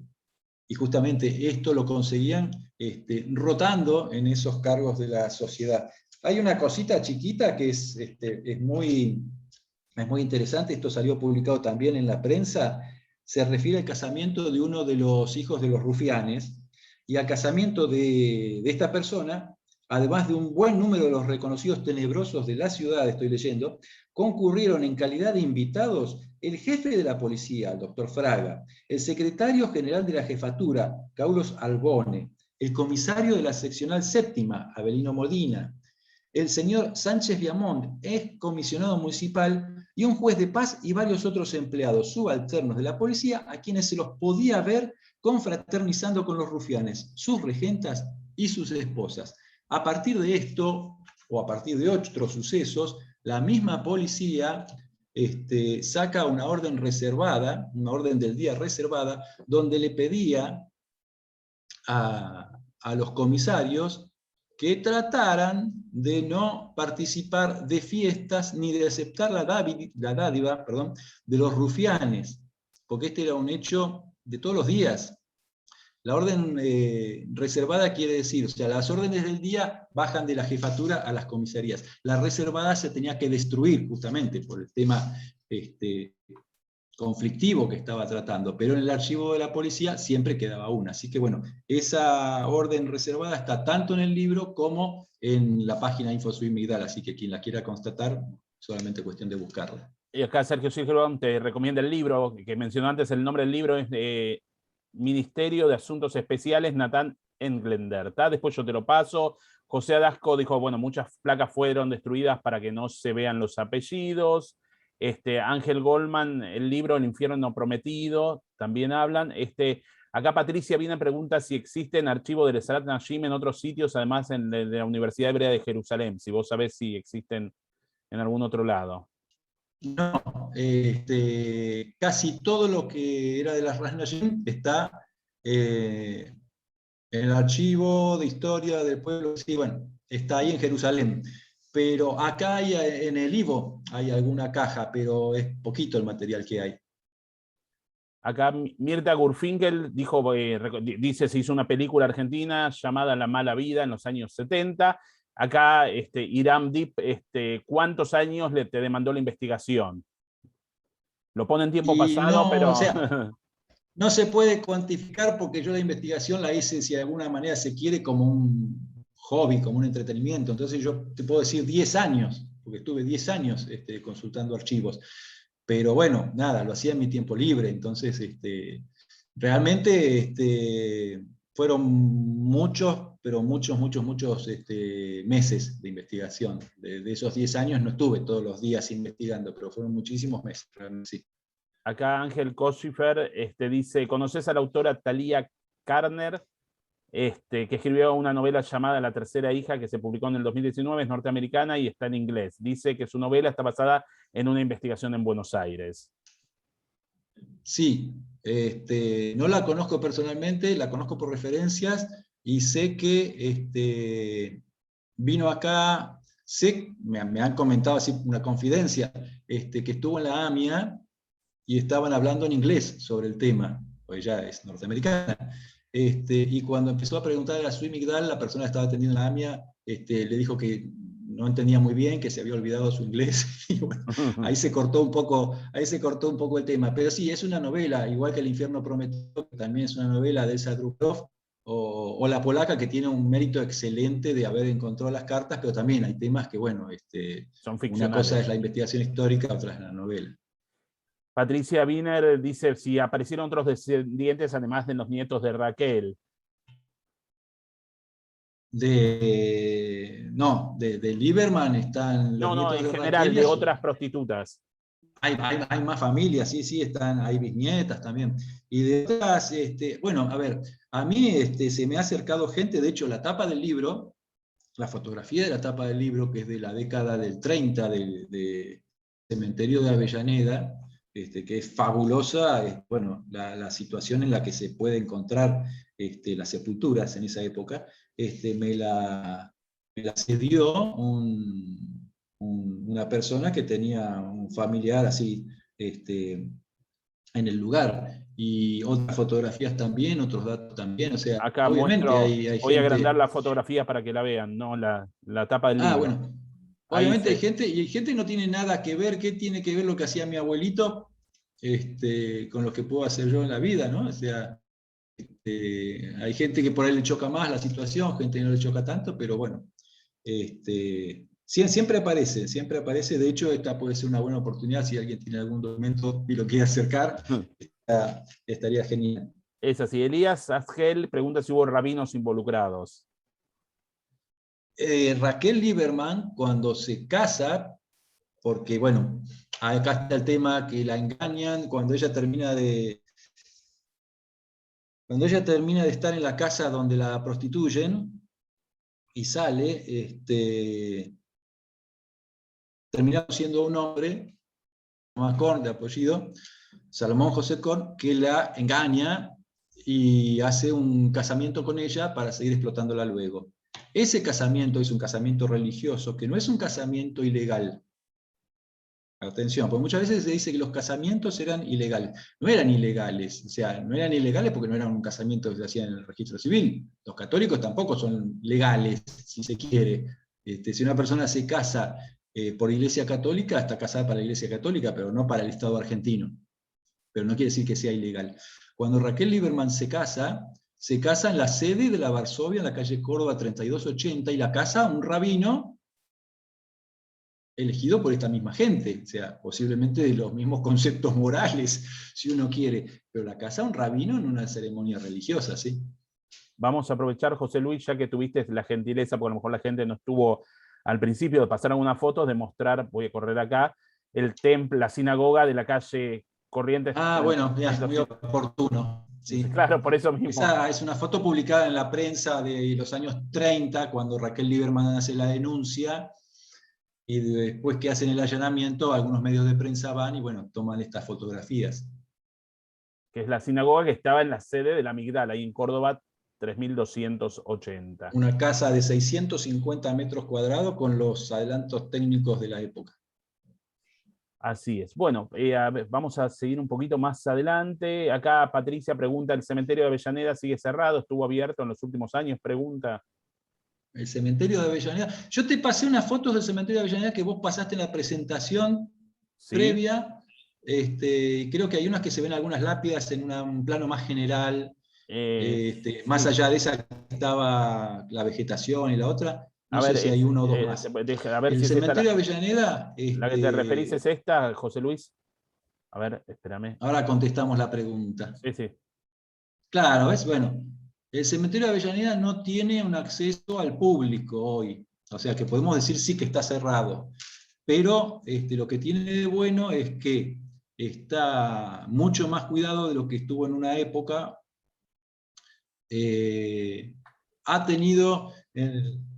justamente esto lo conseguían rotando en esos cargos de la sociedad. Hay una cosita chiquita que es muy interesante, esto salió publicado también en la prensa, se refiere al casamiento de uno de los hijos de los rufianes, y al casamiento de esta persona, además de un buen número de los reconocidos tenebrosos de la ciudad, estoy leyendo, concurrieron en calidad de invitados el jefe de la policía, el doctor Fraga, el secretario general de la jefatura, Carlos Albone, el comisario de la seccional séptima, Avelino Modina, el señor Sánchez Viamont, ex comisionado municipal, y un juez de paz y varios otros empleados subalternos de la policía a quienes se los podía ver confraternizando con los rufianes, sus regentas y sus esposas. A partir de esto, o a partir de otros sucesos, la misma policía saca una orden reservada, una orden del día reservada, donde le pedía a los comisarios que trataran de no participar de fiestas ni de aceptar la dádiva de los rufianes, porque este era un hecho de todos los días. La orden reservada quiere decir, o sea, las órdenes del día bajan de la jefatura a las comisarías. La reservada se tenía que destruir justamente por el tema conflictivo que estaba tratando, pero en el archivo de la policía siempre quedaba una. Así que bueno, esa orden reservada está tanto en el libro como en la página InfoSuite Migdal, así que quien la quiera constatar, solamente cuestión de buscarla. Y acá Sergio Silgerbaum te recomienda el libro, que mencionó antes, el nombre del libro es Ministerio de Asuntos Especiales, Nathan Englender. Después yo te lo paso. José Adasco dijo, bueno, muchas placas fueron destruidas para que no se vean los apellidos. Ángel Goldman, el libro El Infierno Prometido, también hablan. Acá Patricia viene a preguntar si existen archivos del Ezrat Nashim en otros sitios, además de la Universidad Hebrea de Jerusalén, si vos sabés si existen en algún otro lado. No, casi todo lo que era de las Rasnashim está en el archivo de historia del pueblo, sí, bueno, está ahí en Jerusalén. Pero acá hay, en el Ivo hay alguna caja, pero es poquito el material que hay. Acá Mirta Gurfinkel dijo, dice, se hizo una película argentina llamada La Mala Vida en los años 70. Acá Iram Deep, ¿cuántos años te demandó la investigación? Lo pone en tiempo Y pasado, no, pero... o sea, no se puede cuantificar porque yo la investigación la hice, si de alguna manera se quiere, como un hobby, como un entretenimiento. Entonces yo te puedo decir 10 años, porque estuve 10 años consultando archivos. Pero bueno, nada, lo hacía en mi tiempo libre. Entonces, realmente fueron muchos, pero muchos meses de investigación. De esos 10 años no estuve todos los días investigando, pero fueron muchísimos meses, realmente sí. Acá Ángel Kosifer dice, ¿conoces a la autora Talia Karner? Que escribió una novela llamada La Tercera Hija, que se publicó en el 2019, es norteamericana y está en inglés. Dice que su novela está basada en una investigación en Buenos Aires. Sí, no la conozco personalmente, la conozco por referencias y sé que vino acá, me han comentado así una confidencia, que estuvo en la AMIA y estaban hablando en inglés sobre el tema, pues ella es norteamericana. Y cuando empezó a preguntar a Sui Migdal, la persona que estaba atendiendo la AMIA, le dijo que no entendía muy bien, que se había olvidado su inglés, y bueno, ahí se cortó un poco el tema. Pero sí, es una novela, igual que El Infierno Prometido, que también es una novela de Elsa Druckhoff, o La Polaca, que tiene un mérito excelente de haber encontrado las cartas, pero también hay temas que, bueno, son una ficcionales. cosa es la investigación histórica, otra es la novela. Patricia Wiener dice si aparecieron otros descendientes además de los nietos de Raquel. No, de Lieberman están los nietos en de general, Raquel. de otras prostitutas. Hay más familias, sí, hay bisnietas también. Y de otras, bueno, a ver, a mí se me ha acercado gente, de hecho, la tapa del libro, la fotografía de la tapa del libro, que es de la década del 30, del cementerio de Avellaneda, que es fabulosa, bueno, la situación en la que se puede encontrar las sepulturas en esa época, me la cedió una persona que tenía un familiar así, en el lugar. Y otras fotografías también, otros datos también. O sea, Acá obviamente muestro, hay voy a agrandar gente. la fotografía para que la vean, no la tapa del Ah, libro. bueno. Ahí Obviamente hay se, gente, y hay gente que no tiene nada que ver. ¿Qué tiene que ver lo que hacía mi abuelito con lo que puedo hacer yo en la vida, ¿no? O sea, hay gente que por ahí le choca más la situación, gente que no le choca tanto, pero bueno, siempre aparece, siempre aparece. De hecho, esta puede ser una buena oportunidad si alguien tiene algún documento y lo quiere acercar, estaría genial. es así. Elías Asgel pregunta si hubo rabinos involucrados. Raquel Lieberman, cuando se casa, porque bueno, acá está el tema que la engañan, cuando ella termina de estar en la casa donde la prostituyen y sale, terminando siendo un hombre, Korn de apellido, Salomón José Korn, que la engaña y hace un casamiento con ella para seguir explotándola luego. Ese casamiento es un casamiento religioso, que no es un casamiento ilegal. Atención, porque muchas veces se dice que los casamientos eran ilegales. No eran ilegales, o sea, no eran ilegales porque no eran un casamiento que se hacía en el registro civil. Los católicos tampoco son legales, si se quiere. Si una persona se casa por iglesia católica, está casada para la iglesia católica, pero no para el Estado argentino. Pero no quiere decir que sea ilegal. Cuando Raquel Lieberman se casa en la sede de la Varsovia, en la calle Córdoba 3280, y la casa un rabino elegido por esta misma gente, o sea, posiblemente de los mismos conceptos morales, si uno quiere, pero la casa un rabino en una ceremonia religiosa, ¿sí? Vamos a aprovechar, José Luis, ya que tuviste la gentileza, porque a lo mejor la gente no estuvo al principio, de pasar algunas fotos, de mostrar, voy a correr acá, el templo, la sinagoga de la calle Corrientes Ah, bueno, ya, muy 3200. oportuno, sí. Claro, por eso mismo. Esa es una foto publicada en la prensa de los años 30, cuando Raquel Lieberman hace la denuncia, y después que hacen el allanamiento, algunos medios de prensa van y, bueno, toman estas fotografías. Que es la sinagoga que estaba en la sede de la Migdal, ahí en Córdoba 3280. Una casa de 650 metros cuadrados con los adelantos técnicos de la época. Así es. Bueno, vamos a seguir un poquito más adelante. Acá Patricia pregunta, ¿el cementerio de Avellaneda sigue cerrado? ¿Estuvo abierto en los últimos años? Pregunta. El cementerio de Avellaneda. Yo te pasé unas fotos del cementerio de Avellaneda que vos pasaste en la presentación ¿Sí? previa. Creo que hay unas que se ven algunas lápidas en un plano más general. Más Sí. allá de esa que estaba la vegetación y la otra, A no sé ver, si hay una o dos más. a ver El si es esta cementerio de Avellaneda, la que te referís, es esta, José Luis. A ver, espérame. ahora contestamos la pregunta. Sí, sí. Claro, es bueno. El cementerio de Avellaneda no tiene un acceso al público hoy. O sea que podemos decir sí que está cerrado. Pero lo que tiene de bueno es que está mucho más cuidado de lo que estuvo en una época. Ha tenido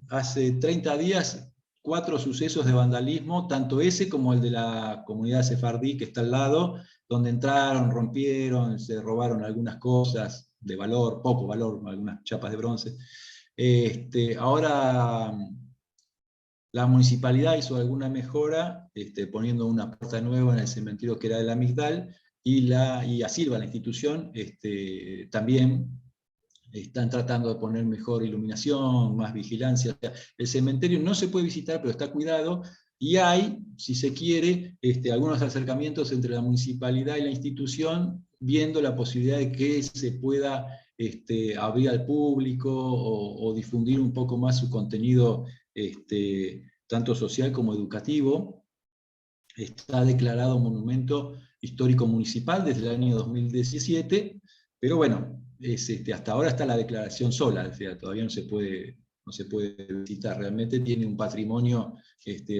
hace 30 días 4 sucesos de vandalismo, tanto ese como el de la comunidad sefardí que está al lado, donde entraron, rompieron, se robaron algunas cosas de valor, poco valor, algunas chapas de bronce. Ahora la municipalidad hizo alguna mejora, poniendo una puerta nueva en el cementerio que era de la Migdal, y Asilva, la institución, también están tratando de poner mejor iluminación, más vigilancia. O sea, el cementerio no se puede visitar, pero está cuidado, y hay, si se quiere, algunos acercamientos entre la municipalidad y la institución, viendo la posibilidad de que se pueda abrir al público o difundir un poco más su contenido, tanto social como educativo. Está declarado monumento histórico municipal desde el año 2017, pero bueno, hasta ahora está la declaración sola, o sea, todavía no se puede visitar. Realmente tiene un patrimonio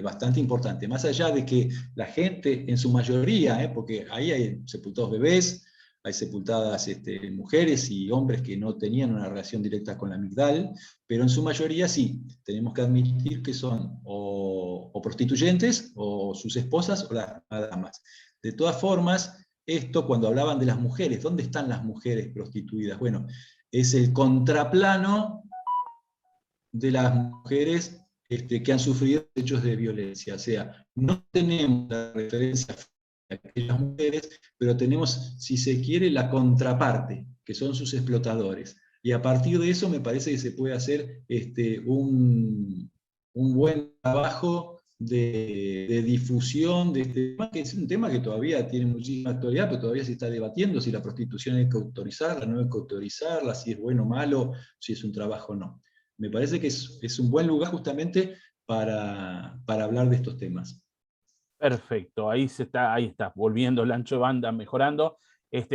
bastante importante. Más allá de que la gente, en su mayoría, porque ahí hay sepultados bebés, hay sepultadas mujeres y hombres que no tenían una relación directa con la Migdal, pero en su mayoría sí, tenemos que admitir que son o prostituyentes, o sus esposas, o las damas. De todas formas, esto cuando hablaban de las mujeres, ¿dónde están las mujeres prostituidas? Bueno, es el contraplano de las mujeres que han sufrido hechos de violencia. O sea, no tenemos la referencia aquellas mujeres, pero tenemos, si se quiere, la contraparte, que son sus explotadores. Y a partir de eso me parece que se puede hacer un buen trabajo de difusión de este tema, que es un tema que todavía tiene muchísima actualidad, pero todavía se está debatiendo si la prostitución hay que autorizarla, no hay que autorizarla, si es bueno o malo, si es un trabajo o no. Me parece que es un buen lugar justamente para hablar de estos temas. Perfecto, ahí está, volviendo el ancho de banda, mejorando.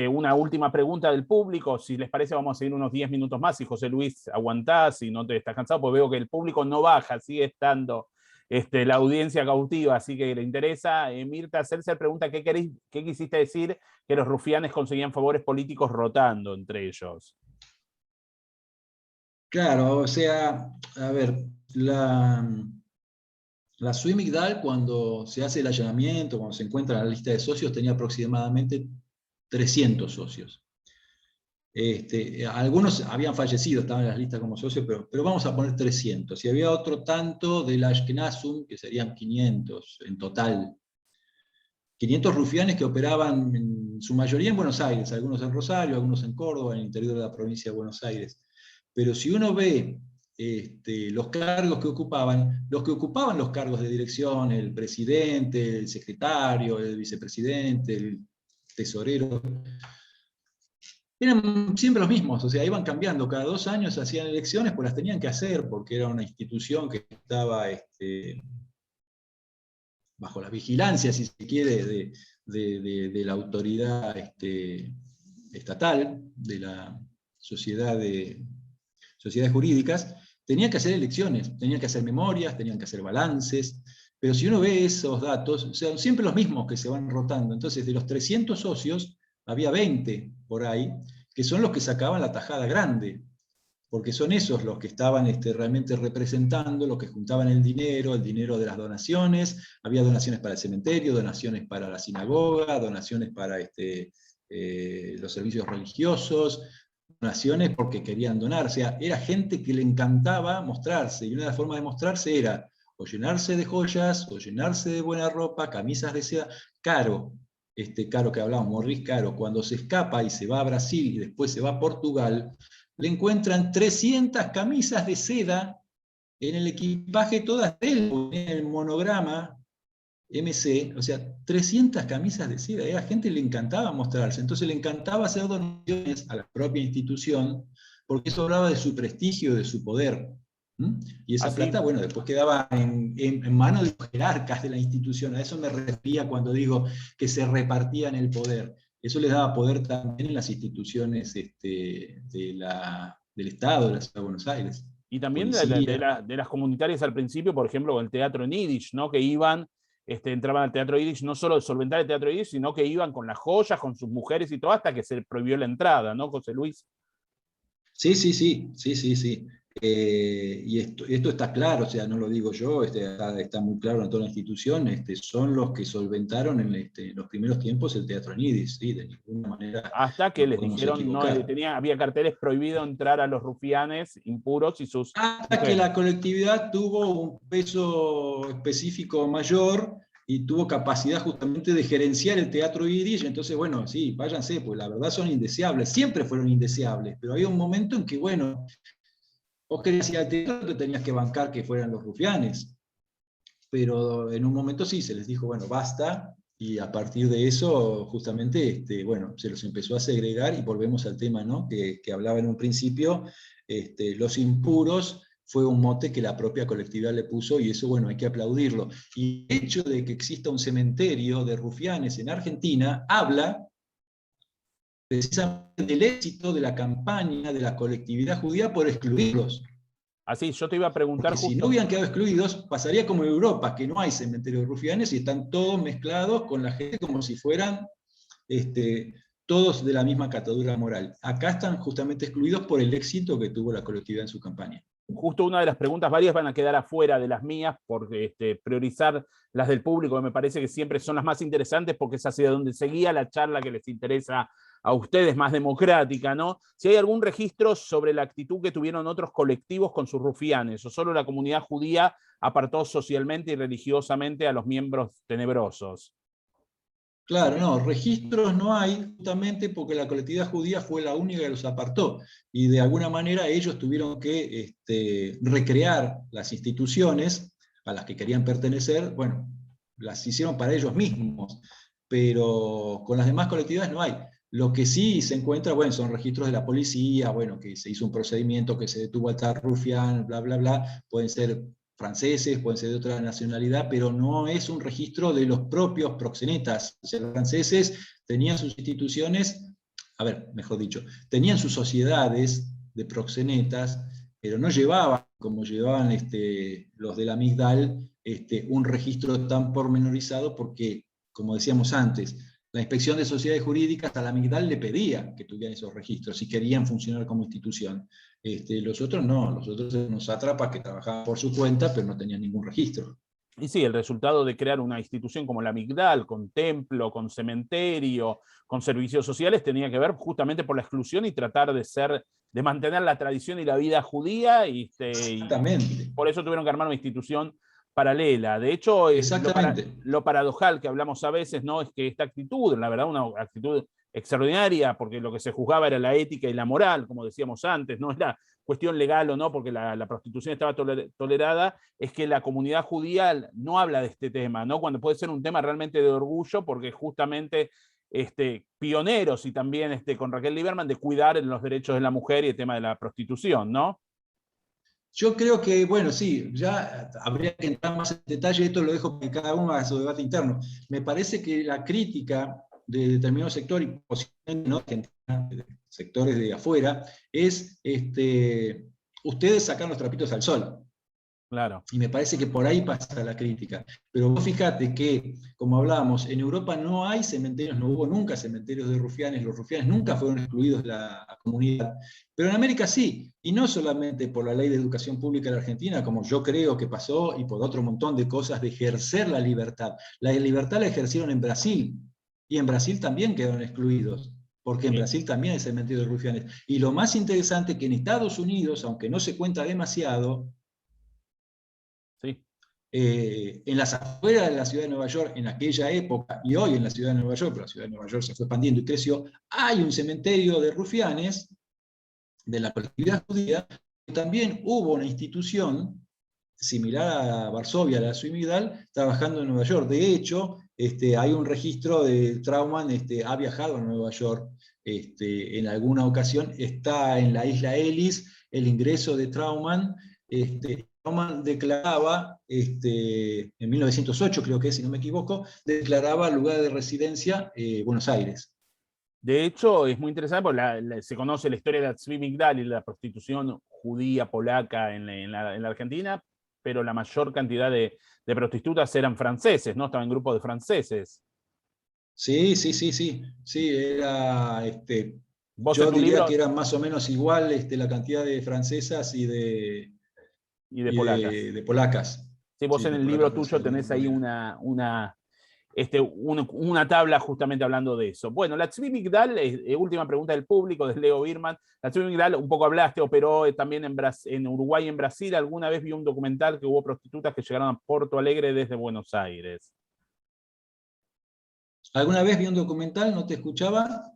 Una última pregunta del público, si les parece vamos a seguir unos 10 minutos más, si José Luis aguantás, si no te estás cansado, pues veo que el público no baja, sigue estando la audiencia cautiva, así que le interesa. Mirta Celser pregunta, ¿qué quisiste decir que los rufianes conseguían favores políticos rotando entre ellos? Claro, o sea, a ver, la Suimigdal, cuando se hace el allanamiento, cuando se encuentra la lista de socios, tenía aproximadamente 300 socios. Algunos habían fallecido, estaban en las listas como socios, pero vamos a poner 300. Y había otro tanto del Ashkenazum, que serían 500 en total. 500 rufianes que operaban en su mayoría en Buenos Aires, algunos en Rosario, algunos en Córdoba, en el interior de la provincia de Buenos Aires. Pero si uno ve los cargos que ocupaban los cargos de dirección, el presidente, el secretario, el vicepresidente, el tesorero, eran siempre los mismos, o sea, iban cambiando, cada 2 años hacían elecciones, pues las tenían que hacer, porque era una institución que estaba bajo la vigilancia, si se quiere, de la autoridad estatal, de la sociedades jurídicas, tenían que hacer elecciones, tenían que hacer memorias, tenían que hacer balances, pero si uno ve esos datos, son siempre los mismos que se van rotando. Entonces, de los 300 socios, había 20 por ahí, que son los que sacaban la tajada grande, porque son esos los que estaban realmente representando, los que juntaban el dinero de las donaciones. Había donaciones para el cementerio, donaciones para la sinagoga, donaciones para los servicios religiosos, donaciones porque querían donar. O sea, era gente que le encantaba mostrarse, y una de las formas de mostrarse era o llenarse de joyas, o llenarse de buena ropa, camisas de seda. Caro, Caro que hablábamos, Maurice Caro, cuando se escapa y se va a Brasil y después se va a Portugal, le encuentran 300 camisas de seda en el equipaje, todas de él, en el monograma MC, o sea, 300 camisas de seda. A la gente le encantaba mostrarse, entonces le encantaba hacer donaciones a la propia institución, porque eso hablaba de su prestigio, de su poder. Y esa plata, bueno, después quedaba en manos de los jerarcas de la institución. A eso me refería cuando digo que se repartían el poder. Eso les daba poder también en las instituciones del Estado, de la Ciudad de Buenos Aires. Y también de las comunitarias al principio, por ejemplo, con el teatro en Yiddish, ¿no? Que iban, entraban al teatro Yiddish, no solo de solventar el teatro Yiddish, sino que iban con las joyas, con sus mujeres y todo, hasta que se prohibió la entrada, ¿no, José Luis? Sí. Y esto está claro, o sea, no lo digo yo, está muy claro en toda la institución, son los que solventaron en los primeros tiempos el teatro en Yiddish, ¿sí? De ninguna manera hasta que les podemos dijeron, no, equivocar. había carteles prohibido entrar a los rufianes impuros y sus Hasta mujeres. que la colectividad tuvo un peso específico mayor y tuvo capacidad justamente de gerenciar el teatro Yiddish. Entonces, bueno, sí, váyanse, pues la verdad son indeseables, siempre fueron indeseables, pero había un momento en que, bueno, vos querías ir al teatro, te tenías que bancar que fueran los rufianes, pero en un momento sí, se les dijo, bueno, basta, y a partir de eso, justamente, bueno, se los empezó a segregar, y volvemos al tema, ¿no? que hablaba en un principio, los impuros fue un mote que la propia colectividad le puso, y eso, bueno, hay que aplaudirlo. Y el hecho de que exista un cementerio de rufianes en Argentina, habla precisamente del éxito de la campaña de la colectividad judía por excluirlos. Así, yo te iba a preguntar Porque si no hubieran quedado excluidos, pasaría como en Europa, que no hay cementerios de rufianes y están todos mezclados con la gente como si fueran todos de la misma catadura moral. Acá están justamente excluidos por el éxito que tuvo la colectividad en su campaña. Justo una de las preguntas, varias van a quedar afuera de las mías por priorizar las del público, que me parece que siempre son las más interesantes porque es hacia donde seguía la charla que les interesa a ustedes, más democrática, ¿no? Si hay algún registro sobre la actitud que tuvieron otros colectivos con sus rufianes, o solo la comunidad judía apartó socialmente y religiosamente a los miembros tenebrosos. Claro, no, registros no hay justamente porque la colectividad judía fue la única que los apartó y de alguna manera ellos tuvieron que recrear las instituciones a las que querían pertenecer, bueno, las hicieron para ellos mismos, pero con las demás colectividades no hay. Lo que sí se encuentra, bueno, son registros de la policía, bueno, que se hizo un procedimiento, que se detuvo al tal rufián, bla, bla, bla, pueden ser franceses, pueden ser de otra nacionalidad, pero no es un registro de los propios proxenetas. O sea, los franceses tenían sus instituciones, a ver, mejor dicho, tenían sus sociedades de proxenetas, pero no llevaban, como llevaban los de la Migdal, un registro tan pormenorizado porque, como decíamos antes, la Inspección de Sociedades Jurídicas a la Migdal le pedía que tuvieran esos registros si querían funcionar como institución. Los otros no, los otros eran unos sátrapas que trabajaban por su cuenta, pero no tenían ningún registro. Y sí, el resultado de crear una institución como la Migdal, con templo, con cementerio, con servicios sociales, tenía que ver justamente por la exclusión y tratar de mantener la tradición y la vida judía, y Exactamente. por eso tuvieron que armar una institución paralela. De hecho, Exactamente. lo paradojal que hablamos a veces, ¿no? Es que esta actitud, la verdad, una actitud extraordinaria, porque lo que se juzgaba era la ética y la moral, como decíamos antes, no era cuestión legal o no, porque la prostitución estaba tolerada, es que la comunidad judía no habla de este tema, ¿no? Cuando puede ser un tema realmente de orgullo, porque justamente pioneros y también con Raquel Lieberman de cuidar los derechos de la mujer y el tema de la prostitución, ¿no? Yo creo que, bueno, sí, ya habría que entrar más en detalle, esto lo dejo que cada uno haga su debate interno. Me parece que la crítica de determinados sectores, y posiblemente no, de sectores de afuera, es ustedes sacan los trapitos al sol. Claro. Y me parece que por ahí pasa la crítica. Pero vos fíjate que, como hablábamos, en Europa no hay cementerios, no hubo nunca cementerios de rufianes, los rufianes nunca fueron excluidos de la comunidad. Pero en América sí, y no solamente por la ley de educación pública de la Argentina, como yo creo que pasó, y por otro montón de cosas de ejercer la libertad. La libertad la ejercieron en Brasil, y en Brasil también quedaron excluidos, porque en Sí. Brasil también hay cementerios de rufianes. Y lo más interesante es que en Estados Unidos, aunque no se cuenta demasiado, Sí. en las afueras de la ciudad de Nueva York, en aquella época, y hoy en la ciudad de Nueva York, pero la ciudad de Nueva York se fue expandiendo y creció, hay un cementerio de rufianes de la colectividad judía, que también hubo una institución similar a Varsovia, a la Suimidal, trabajando en Nueva York. De hecho, hay un registro de Trauman, ha viajado a Nueva York en alguna ocasión, está en la isla Ellis, el ingreso de Trauman. Trauman declaraba, en 1908 creo que es, si no me equivoco, declaraba lugar de residencia Buenos Aires. De hecho, es muy interesante porque se conoce la historia de la Tzvi Migdal y la prostitución judía polaca en la Argentina, pero la mayor cantidad de prostitutas eran franceses, ¿no? Estaban en grupos de franceses. Sí, sí, sí, sí. Sí, era, Vos en yo tu diría libro, que eran más o menos igual la cantidad de francesas y de polacas. de polacas. Sí, vos Sí, en de el polacas libro puede tuyo ser tenés ahí igual. una tabla justamente hablando de eso. Bueno, la Tzvi Migdal, última pregunta del público, de Leo Birman. La Tzvi Migdal, un poco hablaste, operó también en Uruguay y en Brasil. Alguna vez vi un documental que hubo prostitutas que llegaron a Porto Alegre desde Buenos Aires. ¿Alguna vez vi un documental? ¿No te escuchaba?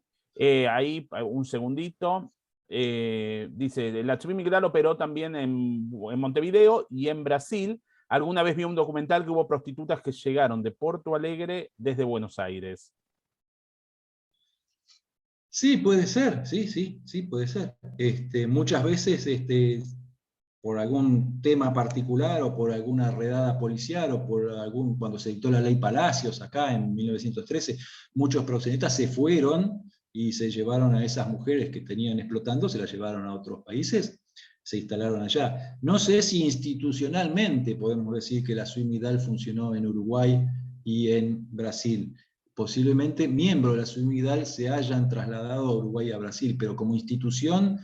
Ahí, un segundito. Dice, la Tzvi Migdal operó también en Montevideo y en Brasil. Alguna vez vi un documental que hubo prostitutas que llegaron de Porto Alegre desde Buenos Aires. Sí, puede ser, sí, sí, sí, puede ser. Muchas veces, por algún tema particular o por alguna redada policial o por cuando se dictó la ley Palacios acá en 1913, muchos proxenetas se fueron y se llevaron a esas mujeres que tenían explotando, se las llevaron a otros países, se instalaron allá. No sé si institucionalmente podemos decir que la Suimidal funcionó en Uruguay y en Brasil. Posiblemente miembros de la Suimidal se hayan trasladado a Uruguay y a Brasil, pero como institución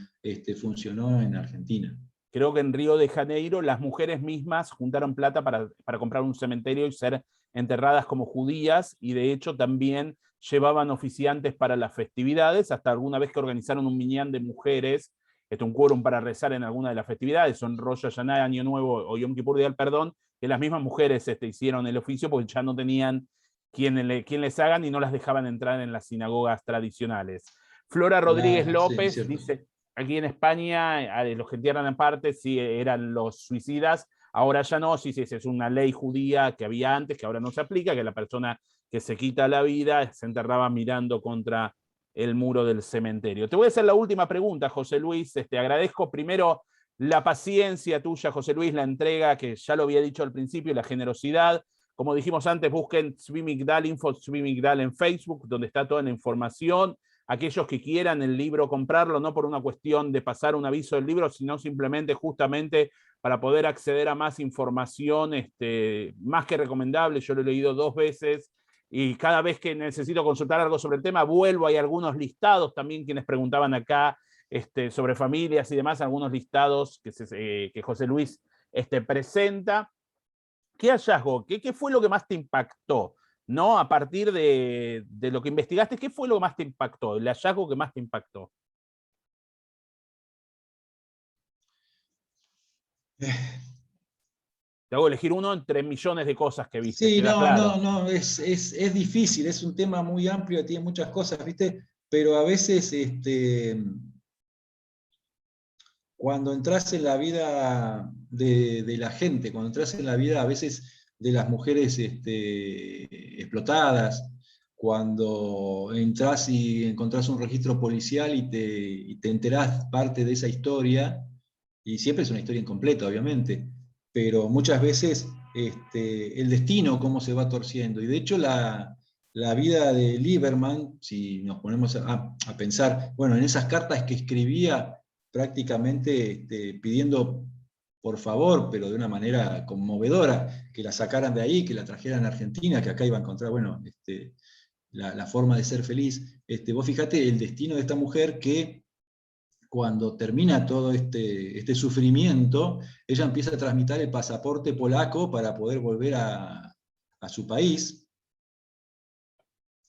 funcionó en Argentina. Creo que en Río de Janeiro las mujeres mismas juntaron plata para comprar un cementerio y ser enterradas como judías, y de hecho también llevaban oficiantes para las festividades, hasta alguna vez que organizaron un minyan de mujeres, un quórum para rezar en alguna de las festividades, son Rosh Hashanah, Año Nuevo o Yom Kippur, Día del Perdón, que las mismas mujeres hicieron el oficio porque ya no tenían quien les hagan y no las dejaban entrar en las sinagogas tradicionales. Flora Rodríguez Claro, sí, López cierto. dice, aquí en España, los que entierran aparte sí eran los suicidas, ahora ya no, sí, es una ley judía que había antes, que ahora no se aplica, que la persona que se quita la vida se enterraba mirando contra el muro del cementerio. Te voy a hacer la última pregunta, José Luis. Agradezco primero la paciencia tuya, José Luis, la entrega, que ya lo había dicho al principio, la generosidad. Como dijimos antes, busquen Tzvi Migdal, Info Tzvi Migdal en Facebook, donde está toda la información. Aquellos que quieran el libro comprarlo, no por una cuestión de pasar un aviso del libro, sino simplemente justamente para poder acceder a más información, más que recomendable. Yo lo he leído 2 veces y cada vez que necesito consultar algo sobre el tema, vuelvo. Hay algunos listados también, quienes preguntaban acá sobre familias y demás, algunos listados que José Luis presenta. ¿Qué hallazgo? ¿Qué fue lo que más te impactó? ¿No? A partir de lo que investigaste, ¿qué fue lo que más te impactó? El hallazgo que más te impactó. Te hago elegir uno entre millones de cosas que viste, Sí, queda no, claro. no, es difícil, es un tema muy amplio, tiene muchas cosas, ¿viste? Pero a veces, cuando entras en la vida de la gente, cuando entras en la vida a veces de las mujeres explotadas, cuando entras y encontrás un registro policial y te enterás parte de esa historia, y siempre es una historia incompleta, obviamente, pero muchas veces el destino, cómo se va torciendo. Y de hecho la vida de Lieberman, si nos ponemos a pensar, bueno, en esas cartas que escribía prácticamente pidiendo por favor, pero de una manera conmovedora, que la sacaran de ahí, que la trajeran a Argentina, que acá iba a encontrar, bueno, la forma de ser feliz. Vos fijate el destino de esta mujer que cuando termina todo este sufrimiento, ella empieza a tramitar el pasaporte polaco para poder volver a su país.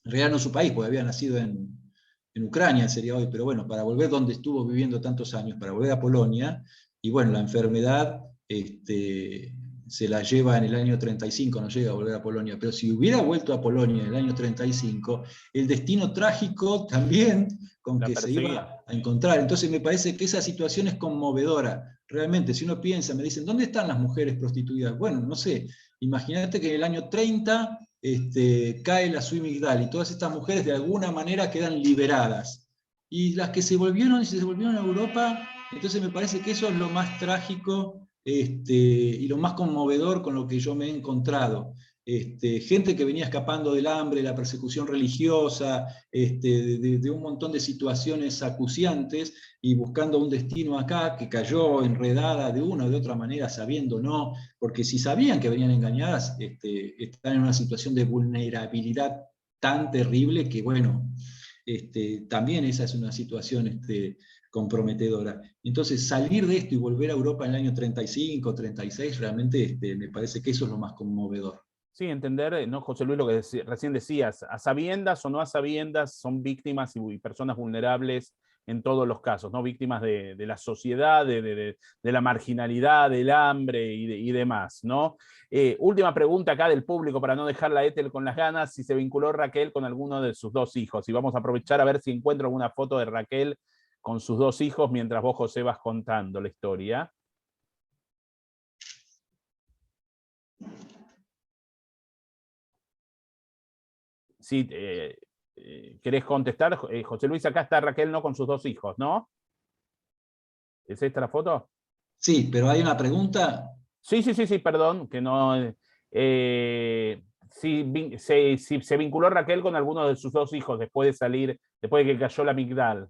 En realidad no su país, porque había nacido en Ucrania, sería hoy, pero bueno, para volver donde estuvo viviendo tantos años, para volver a Polonia, y bueno, la enfermedad se la lleva en el año 35, no llega a volver a Polonia, pero si hubiera vuelto a Polonia en el año 35, el destino trágico también con La que se perseguía. iba a encontrar. Entonces me parece que esa situación es conmovedora. Realmente, si uno piensa, me dicen, ¿dónde están las mujeres prostituidas? Bueno, no sé, imagínate que en el año 30 cae la Tzvi Migdal y todas estas mujeres de alguna manera quedan liberadas. Y las que se volvieron a Europa, entonces me parece que eso es lo más trágico y lo más conmovedor con lo que yo me he encontrado. Gente que venía escapando del hambre, la persecución religiosa, de un montón de situaciones acuciantes y buscando un destino acá que cayó enredada de una o de otra manera, sabiendo no, porque si sabían que venían engañadas, están en una situación de vulnerabilidad tan terrible que, bueno, también esa es una situación comprometedora. Entonces, salir de esto y volver a Europa en el año 35, 36, realmente me parece que eso es lo más conmovedor. Sí, entender, ¿no, José Luis, lo que recién decías, a sabiendas o no a sabiendas, son víctimas y personas vulnerables en todos los casos, ¿no? Víctimas de la sociedad, de la marginalidad, del hambre y demás, ¿no? Última pregunta acá del público para no dejar la Ethel con las ganas, si se vinculó Raquel con alguno de sus 2 hijos. Y vamos a aprovechar a ver si encuentro alguna foto de Raquel con sus 2 hijos mientras vos, José, vas contando la historia. Sí, ¿querés contestar? José Luis, acá está Raquel, ¿no? Con sus 2 hijos, ¿no? ¿Es esta la foto? Sí, pero hay una pregunta. Sí, perdón, que no. Si se vinculó Raquel con alguno de sus 2 hijos después de salir, después de que cayó la Migdal.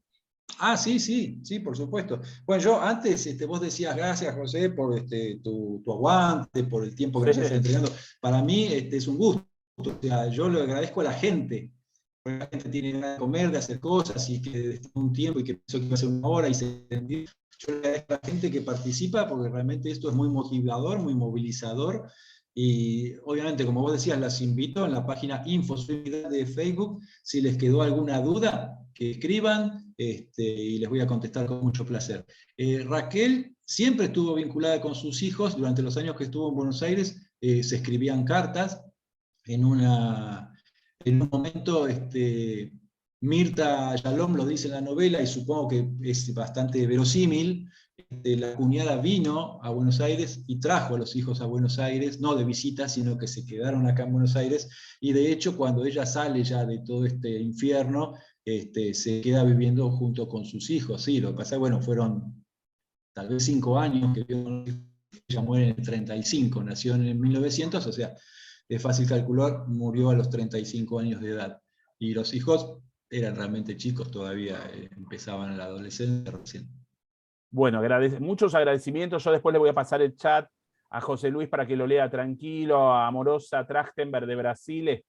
Ah, sí, por supuesto. Bueno, yo antes, vos decías gracias, José, por tu aguante, por el tiempo que nos estás Sí. entregando. Para mí es un gusto. O sea, yo le agradezco a la gente. Porque la gente tiene ganas de comer, de hacer cosas, y que destinó un tiempo y que pensó que iba a ser 1 hora y se entendió. Yo le agradezco a la gente que participa, porque realmente esto es muy motivador, muy movilizador. Y obviamente, como vos decías, las invito en la página Info de Facebook. Si les quedó alguna duda, que escriban y les voy a contestar con mucho placer. Raquel siempre estuvo vinculada con sus hijos. Durante los años que estuvo en Buenos Aires se escribían cartas en una En un momento, Mirta Shalom lo dice en la novela, y supongo que es bastante verosímil, la cuñada vino a Buenos Aires y trajo a los hijos a Buenos Aires, no de visita, sino que se quedaron acá en Buenos Aires, y de hecho cuando ella sale ya de todo este infierno, se queda viviendo junto con sus hijos. Sí, lo que pasa, bueno, fueron tal vez 5 años que ella muere en el 35, nació en el 1900, o sea, es fácil calcular, murió a los 35 años de edad. Y los hijos eran realmente chicos todavía, empezaban la adolescencia recién. Bueno, muchos agradecimientos. Yo después le voy a pasar el chat a José Luis para que lo lea tranquilo, a Amorosa Trachtenberg de Brasil.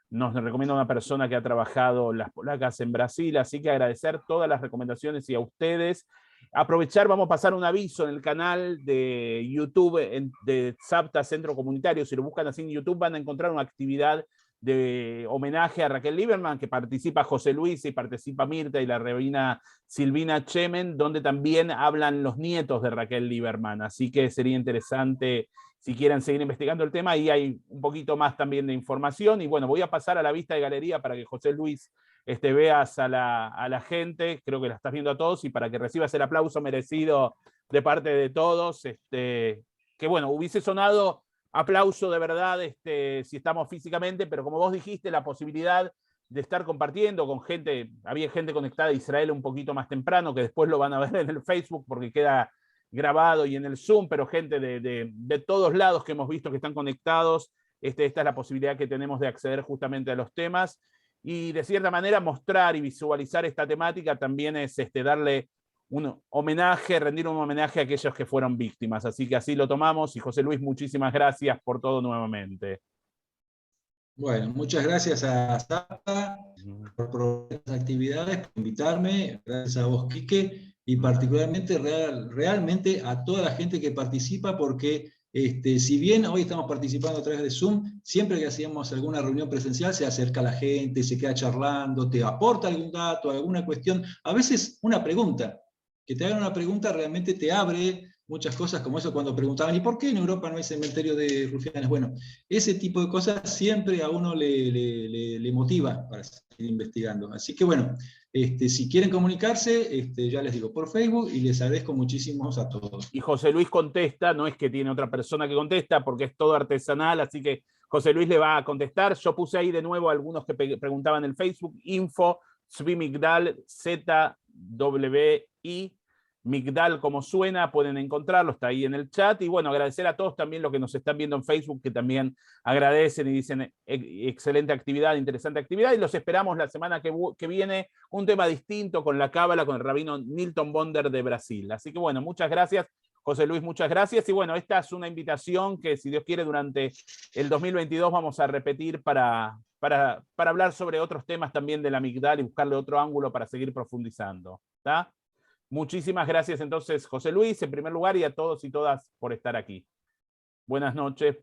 Nos recomienda una persona que ha trabajado las polacas en Brasil, así que agradecer todas las recomendaciones y a ustedes. Aprovechar, vamos a pasar un aviso en el canal de YouTube de SAPTA Centro Comunitario. Si lo buscan así en YouTube van a encontrar una actividad de homenaje a Raquel Lieberman, que participa José Luis y participa Mirta y la rabina Silvina Chemen, donde también hablan los nietos de Raquel Lieberman. Así que sería interesante si quieren seguir investigando el tema, y hay un poquito más también de información. Y bueno, voy a pasar a la vista de galería para que José Luis veas a la gente, creo que la estás viendo a todos, y para que recibas el aplauso merecido de parte de todos, que bueno, hubiese sonado aplauso de verdad si estamos físicamente, pero como vos dijiste, la posibilidad de estar compartiendo con gente, había gente conectada a Israel un poquito más temprano, que después lo van a ver en el Facebook porque queda grabado, y en el Zoom, pero gente de todos lados que hemos visto que están conectados. Esta es la posibilidad que tenemos de acceder justamente a los temas, y de cierta manera mostrar y visualizar esta temática también es darle un homenaje, rendir un homenaje a aquellos que fueron víctimas. Así que así lo tomamos, y José Luis, muchísimas gracias por todo nuevamente. Bueno, muchas gracias a Zapa por estas actividades, por invitarme, gracias a vos, Quique, y particularmente realmente a toda la gente que participa, porque si bien hoy estamos participando a través de Zoom, siempre que hacíamos alguna reunión presencial se acerca la gente, se queda charlando, te aporta algún dato, alguna cuestión, a veces una pregunta. Que te hagan una pregunta realmente te abre muchas cosas, como eso cuando preguntaban, ¿y por qué en Europa no hay cementerio de rufianes? Bueno, ese tipo de cosas siempre a uno le motiva para seguir investigando. Así que bueno, si quieren comunicarse, ya les digo, por Facebook, y les agradezco muchísimo a todos. Y José Luis contesta, no es que tiene otra persona que contesta, porque es todo artesanal, así que José Luis le va a contestar. Yo puse ahí de nuevo a algunos que preguntaban en el Facebook, info, Zvi Migdal, ZWI, Migdal como suena, pueden encontrarlo, está ahí en el chat. Y bueno, agradecer a todos también los que nos están viendo en Facebook, que también agradecen y dicen excelente actividad, interesante actividad, y los esperamos la semana que viene, un tema distinto con la cábala, con el rabino Nilton Bonder de Brasil. Así que bueno, muchas gracias. José Luis, muchas gracias. Y bueno, esta es una invitación que, si Dios quiere, durante el 2022 vamos a repetir para hablar sobre otros temas también de la Migdal y buscarle otro ángulo para seguir profundizando. ¿Está? Muchísimas gracias entonces, José Luis, en primer lugar, y a todos y todas por estar aquí. Buenas noches.